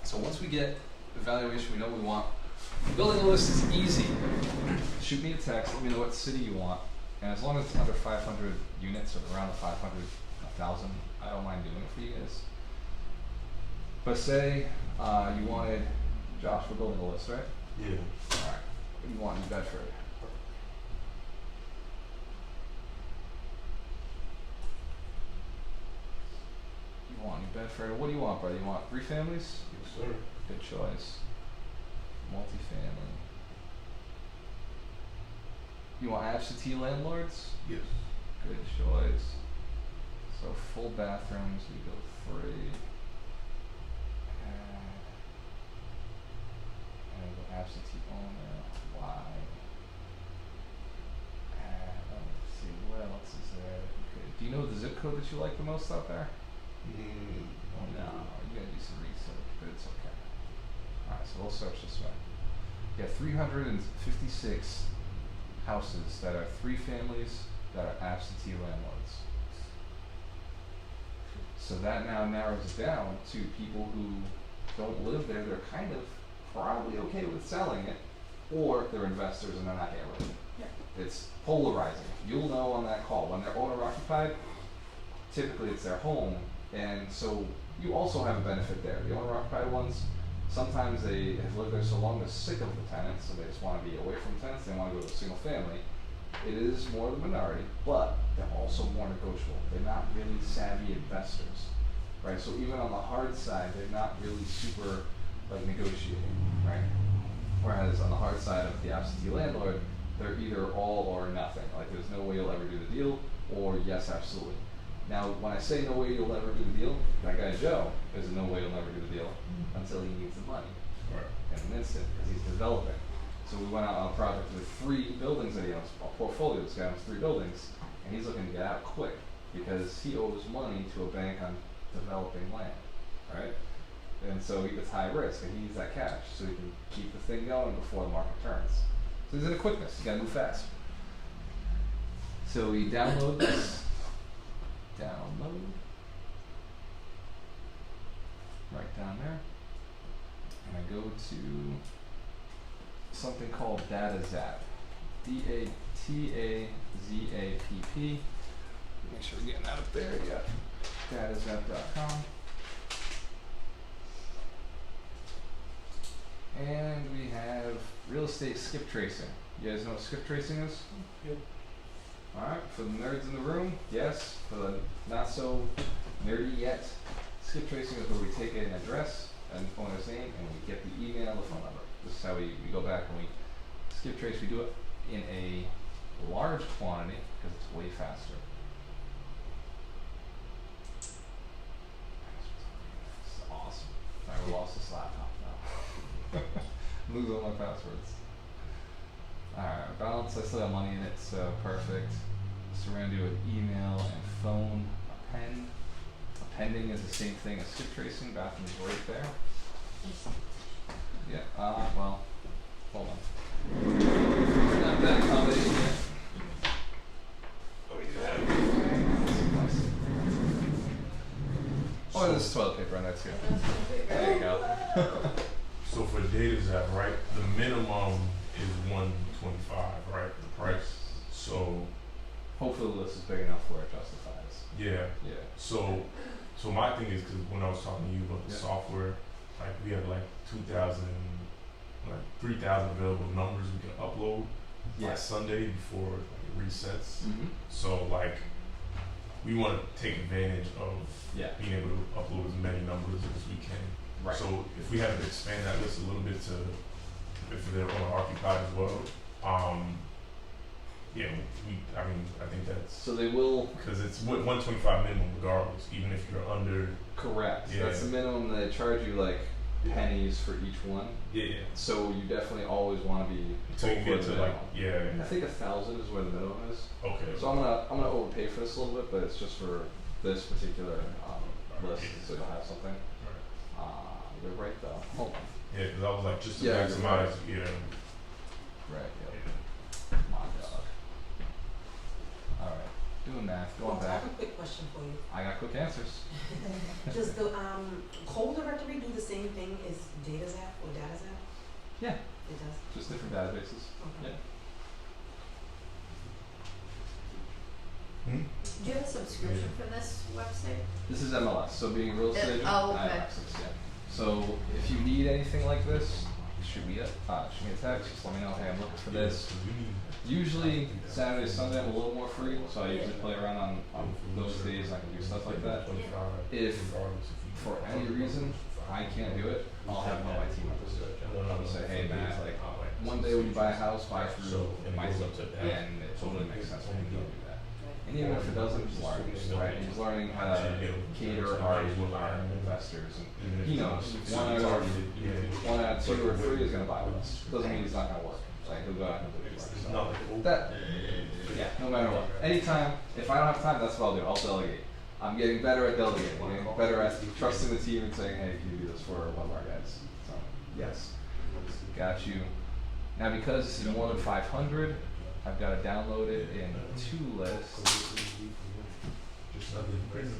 So once we get evaluation, we know what we want. Building a list is easy. Shoot me a text, let me know what city you want. And as long as it's under 500 units or around the 500, 1,000, I don't mind doing it for you guys. But say you wanted, Josh, we're building a list, right? Yeah. Alright. What do you want in Bedford? You want New Bedford? What do you want, brother? You want 3 families? Yes, sir. Good choice. Multifamily. You want absentee landlords? Yes. Good choice. So full bathrooms, we go 3. And we go absentee owner. Why? And let's see, what else is there? Okay. Do you know the zip code that you like the most out there? Oh, No, you're gonna do some research, but it's okay. Alright, so we'll search this way. You have 356 houses that are 3 families that are absentee landlords. So that now narrows it down to people who don't live there, they're kind of probably okay with selling it, or they're investors and they're not getting rid of it. Yeah. It's polarizing. You'll know on that call. When they're owner occupied, typically it's their home, and so you also have a benefit there. The owner occupied ones, sometimes they have lived there so long they're sick of the tenants, so they just want to be away from tenants, they want to go to a single family. It is more the minority, but they're also more negotiable. They're not really savvy investors, right? So even on the hard side, they're not really super like negotiating, right? Whereas on the hard side of the absentee landlord, they're either all or nothing. Like there's no way you'll ever do the deal, or yes, absolutely. Now, when I say no way you'll ever do the deal, that guy Joe, there's no way you'll never do the deal until he needs the money in an instant because he's developing. So we went out on a project with 3 buildings that he owns, a portfolio. This guy owns 3 buildings, and he's looking to get out quick because he owes money to a bank on developing land, right? And so it's high risk, and he needs that cash so he can keep the thing going before the market turns. So he's in a quickness. You gotta move fast. So we download this. Download. Right down there. And I go to something called DataZap. DATAZAPP. Make sure we're getting that up there. Yeah. DataZap.com. And we have real estate skip tracing. You guys know what skip tracing is? Yep. Alright, for the nerds in the room, yes. For the not so nerdy yet, skip tracing is where we take an address, an owner's name, and we get the email, the phone number. This is how we go back and we skip trace. We do it in a large quantity because it's way faster. This is awesome. I lost this laptop now. Lose all my passwords. Alright, balance, I still have money in it, so perfect. So we're gonna do an email and phone, append. Appending is the same thing as skip tracing, bathroom's right there. Yeah, well, hold on. Not that combination yet. Oh, there's toilet paper on that too. There you go. So for DataZap, right, the minimum is 125, right, the price? So, Hopefully the list is big enough where it justifies. yeah, Yeah. so my thing is, cause when I was talking to you about the Yeah. software, like we have like 3,000 available numbers we can upload by Sunday before like, it resets. Mm-hmm. So like, we wanna take advantage of Yeah. being able to upload as many numbers as we can. Right. So if we have to expand that list a little bit to, if they're owner occupied as well, yeah, I think that's, So they will. because it's 125 minimum regardless, even if you're under, Correct. Yeah. That's the minimum. They charge you like pennies for each one. yeah, So you definitely always want to be until you over get the to minimum. like, yeah, I think 1,000 is where the minimum is. okay. So I'm gonna overpay for this a little bit, but it's just for this particular list, so you'll have something. You're right though. Hold on. Yeah, because I was like, just to Yeah, you're maximize, Right. Yep. My God. All right. Doing math. Going Well, I back. have a quick question for you. I got quick answers. Does the cold directory do the same thing as DataZap or DataZap? Yeah. It does. Just different databases. Okay. Yeah. Hmm? Do you have a subscription for this website? This is MLS, so being a real estate agent, oh, I have okay. access, yeah. So if you need anything like this, shoot me a text, just let me know, hey, I'm looking for this. Usually Saturday, Sunday, I'm a little more free, so I usually play around on those days and I can do stuff like that. If for any reason I can't do it, I'll have one of my team members do it. I'll just say, hey Matt, like one day when you buy a house, buy through my team, and it totally makes sense for me to do that. And even if it doesn't, he's learning, right? He's learning how to cater our investors, and he knows one out of 2 or 3 is going to buy with us. Doesn't mean he's not going to work. Like he'll go out and do it. So that, yeah, no matter what. Anytime, if I don't have time, that's what I'll do. I'll delegate. I'm getting better at delegating. I'm getting better at trusting the team and saying, hey, can you do this for one of our guys? So, yes. Got you. Now, because this is more than 500, I've got to download it in 2 lists. Just other than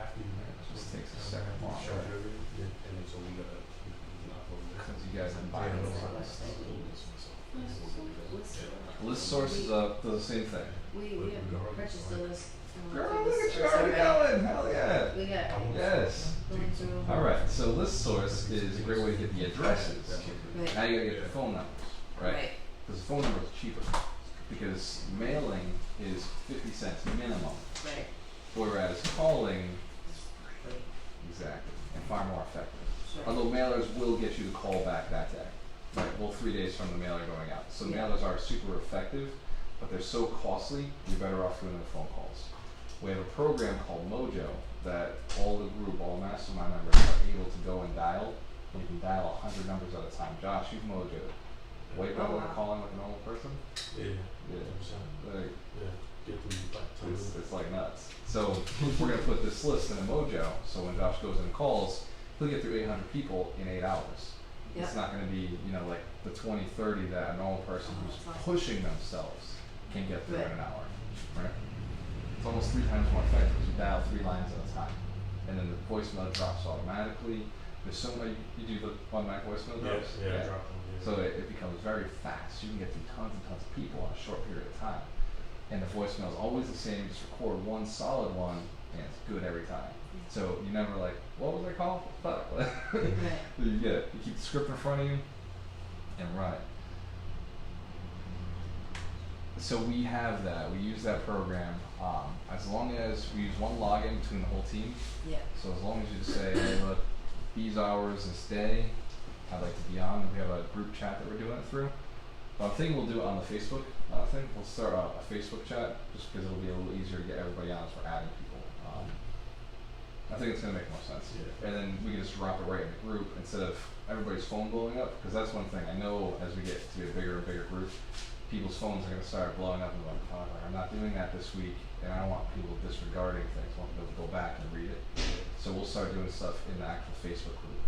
after you It just takes a second longer. Because you guys have buying a list. List source is does the same thing. We have purchased a list. Girl, look at you already going. Hell yeah. We got. Yes. Going through. All right. So list source is a great way to get the addresses. Right. Now you gotta get the phone numbers, right? Because the phone number is cheaper. Because mailing is 50 cents minimum, Right. whereas calling, exactly, and far more effective. Although mailers will get you to call back that day, right? Well, 3 days from the mailer going out. So mailers are super effective, but they're so costly, you're better off doing the phone calls. We have a program called Mojo that all the group, all mastermind members are able to go and dial. And you can dial 100 numbers at a time. Josh, you've Mojo. Way better than calling like a normal person. Yeah. Yeah. Like, Get through it's like nuts. So we're gonna put this list in a Mojo. So when Josh goes and calls, he'll get through 800 people in 8 hours. Yep. It's not gonna be, like the 20, 30 that a normal person who's pushing themselves can get through in an hour, right? It's almost 3 times more effective because you dial 3 lines at a time, and then the voicemail drops automatically. There's so many. You do the automatic voicemail drops. Yeah. Drop them, yeah. So it becomes very fast. You can get through tons and tons of people in a short period of time, and the voicemail is always the same. Just record one solid one, and it's good every time. So you never like, what was I called? Fuck. You get it. You keep the script in front of you, and run it. So we have that. We use that program as long as we use one login between the whole team. Yeah. So as long as you just say, hey, look, these hours this day, I'd like to be on. We have a group chat that we're doing it through. But I'm thinking we'll do it on the Facebook thing. We'll start a Facebook chat just because it'll be a little easier to get everybody on as we're adding people. I think it's going to make more sense. Yeah. And then we can just drop it right in the group instead of everybody's phone blowing up, because that's one thing. I know as we get to be a bigger and bigger group, people's phones are going to start blowing up and like, oh, I'm not doing that this week, and I don't want people disregarding things. I want them to go back and read it. So we'll start doing stuff in the actual Facebook group.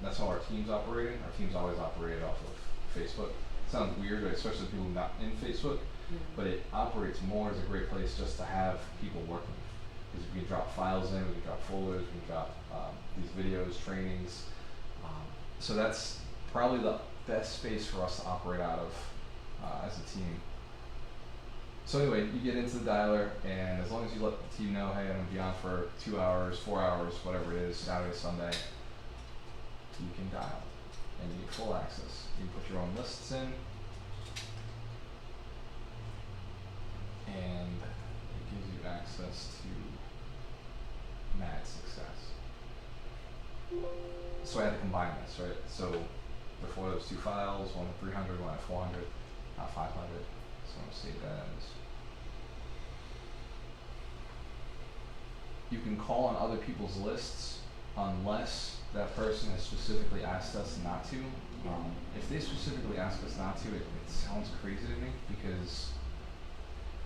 That's how our team's operating. Our team's always operated off of Facebook. It sounds weird, right? Especially people not in Facebook, but it operates more as a great place just to have people working. Because we can drop files in, we can drop folders, we can drop these videos, trainings. So that's probably the best space for us to operate out of as a team. So anyway, you get into the dialer, and as long as you let the team know, hey, I'm going to be on for 2 hours, 4 hours, whatever it is, Saturday, Sunday, you can dial, and you get full access. You can put your own lists in, and it gives you access to mad success. So I had to combine this, right? So before there was 2 files, one at 300, one at 400, not 500. So I'm gonna save that as. You can call on other people's lists unless that person has specifically asked us not to. If they specifically ask us not to, it sounds crazy to me, because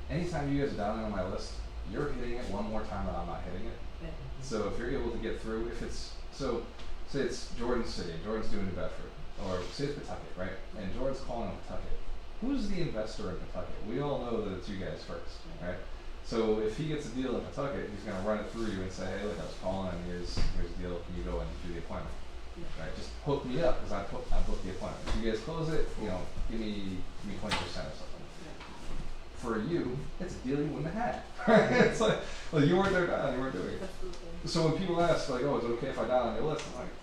anytime you guys are dialing on my list, you're hitting it one more time and I'm not hitting it. So if you're able to get through, say it's Jordan City, Jordan's doing New Bedford, or say it's Pawtucket, right? And Jordan's calling on Pawtucket. Who's the investor in Pawtucket? We all know that it's you guys first, right? So if he gets a deal in Pawtucket, he's going to run it through you and say, hey, look, I was calling, and here's the deal. Can you go and do the appointment? Right? Just hook me up, because I booked the appointment. If you guys close it, give me 20% or something. For you, it's a deal you wouldn't have had. It's like, well, you weren't there, you weren't doing it. So when people ask, like, oh, is it okay if I dial on your list? I'm like,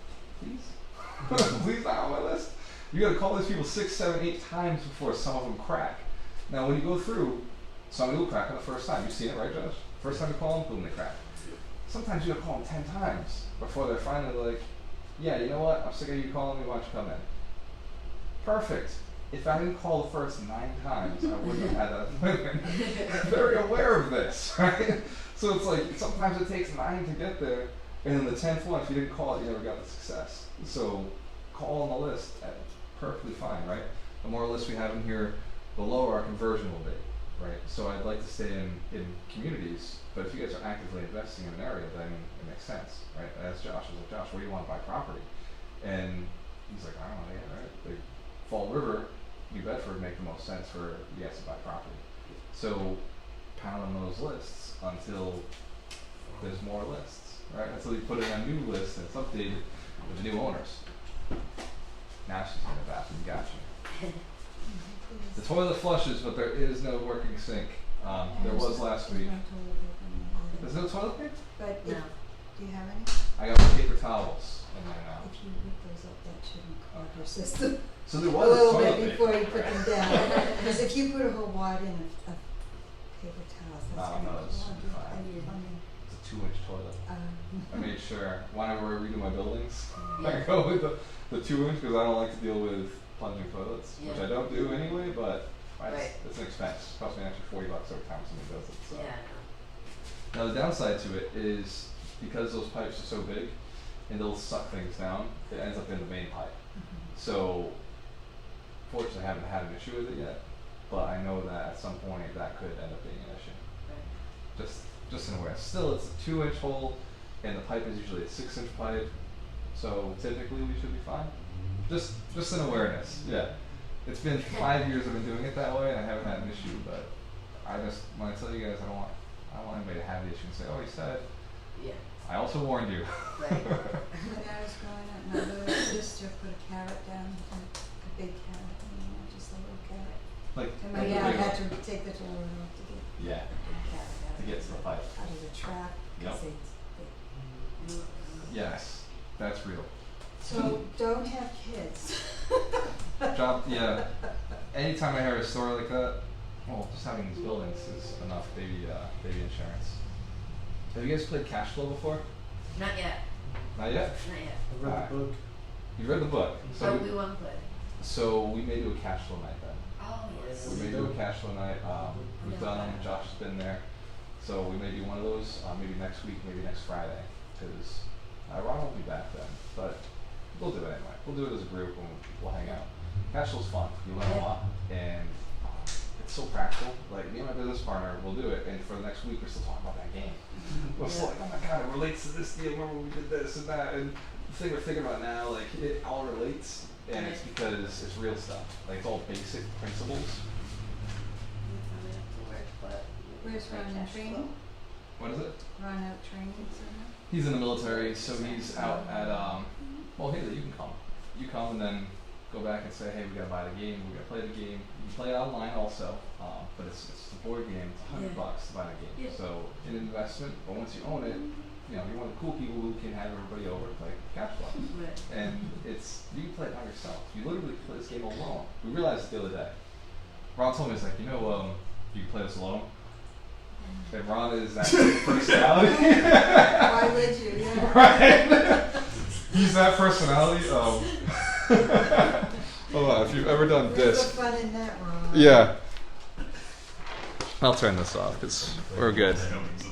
please, please dial on my list. You got to call these people 6, 7, 8 times before some of them crack. Now, when you go through, somebody will crack on the first time. You've seen it, right, Josh? First time you call them, boom, they crack. Sometimes you got to call them 10 times before they're finally like, yeah, you know what? I'm sick of you calling me. Why don't you come in? Perfect. If I didn't call the first 9 times, I wouldn't have had that appointment. I'm very aware of this, right? So it's like, sometimes it takes 9 to get there, and then the 10th one, if you didn't call it, you never got the success. So call on the list, perfectly fine, right? The more lists we have in here, the lower our conversion will be, right? So I'd like to stay in communities, but if you guys are actively investing in an area, then it makes sense, right? I asked Josh, I was like, Josh, where do you want to buy property? And he's like, I don't know, yeah, right? Like Fall River, New Bedford make the most sense for you guys to buy property. So pound on those lists until there's more lists, right? Until you put it on a new list and it's updated with the new owners. Now she's in the bathroom, gotcha. The toilet flushes, but there is no working sink. There was last week. There's no toilet paper? But No. do you have any? I got my paper towels in there now. If you whip those up, that shouldn't clog your system So there a was a little toilet bit paper. before you put them down. Because if you put a whole wad in of paper towels, that's Oh, gonna no, it's clog your fine. plumbing. It's a 2-inch toilet. I made sure whenever I redo my buildings, I Yeah. go with the 2-inch because I don't like to deal with plunging toilets, which Yeah. I don't do anyway, but Right. it's an expense. It costs me an extra $40 every time somebody does it. So. Yeah. Now the downside to it is because those pipes are so big and they'll suck things down, it ends up in the main pipe. So fortunately I haven't had an issue with it yet, but I know that at some point that could end up being an issue. Right. Just an awareness. Still, it's a 2-inch hole, and the pipe is usually a 6-inch pipe, so typically we should be fine. Just an awareness. Yeah. It's been 5 years I've been doing it that way, and I haven't had an issue. But when I tell you guys, I don't want anybody to have the issue and say, "Oh, he said." Yeah. I also warned you. Right. When I was growing up, my little sister put a carrot down, a big carrot, just a little carrot. Like, And my like the dad big had one. to take the toilet off to get Yeah. the carrot out. To get to the pipe. Out of the trap. 'Cause Yep. they- Yes, that's real. So don't have kids. Yeah. Anytime I hear a story like that, well, just having these buildings is enough baby insurance. Have you guys played Cash Flow before? Not yet. Not yet. Not yet. I read the book. You read the book. So we won't play. So we may do a cash flow night then. Oh yes. We may do a cash flow night. We've done them. Josh has been there. So we may do one of those. Maybe next week. Maybe next Friday. Because Ron will be back then. But we'll do it anyway. We'll do it as a group and we'll hang out. Cash flow's fun. You learn a lot, and it's so practical. Like me and my business partner will do it, and for the next week we're still talking about that game. We're still like, oh my god, it relates to this deal. Remember we did this and that, and the thing we're thinking about now, like it all relates, and it's because it's real stuff. Like it's all basic principles. Where's Ron in training? What is it? Ron out training somewhere? He's in the military, so he's out at well, hey, you can come. You come and then go back and say, hey, we gotta buy the game. We gotta play the game. You can play it online also, but it's a board game. It's $100 to buy the game. Yeah. So an investment, but once you own it, you know, you're one of the cool people who can have everybody over to play Cash Flow. Right. And you can play it by yourself. You literally play this game alone. We realized the other day. Ron told me, he's like, you can play this alone. And Ron is that personality. Why would you? Yeah. Right? He's that personality. Hold on, if you've ever done Where's disc. the fun in that, Ron? Yeah. I'll turn this off because we're good. That comes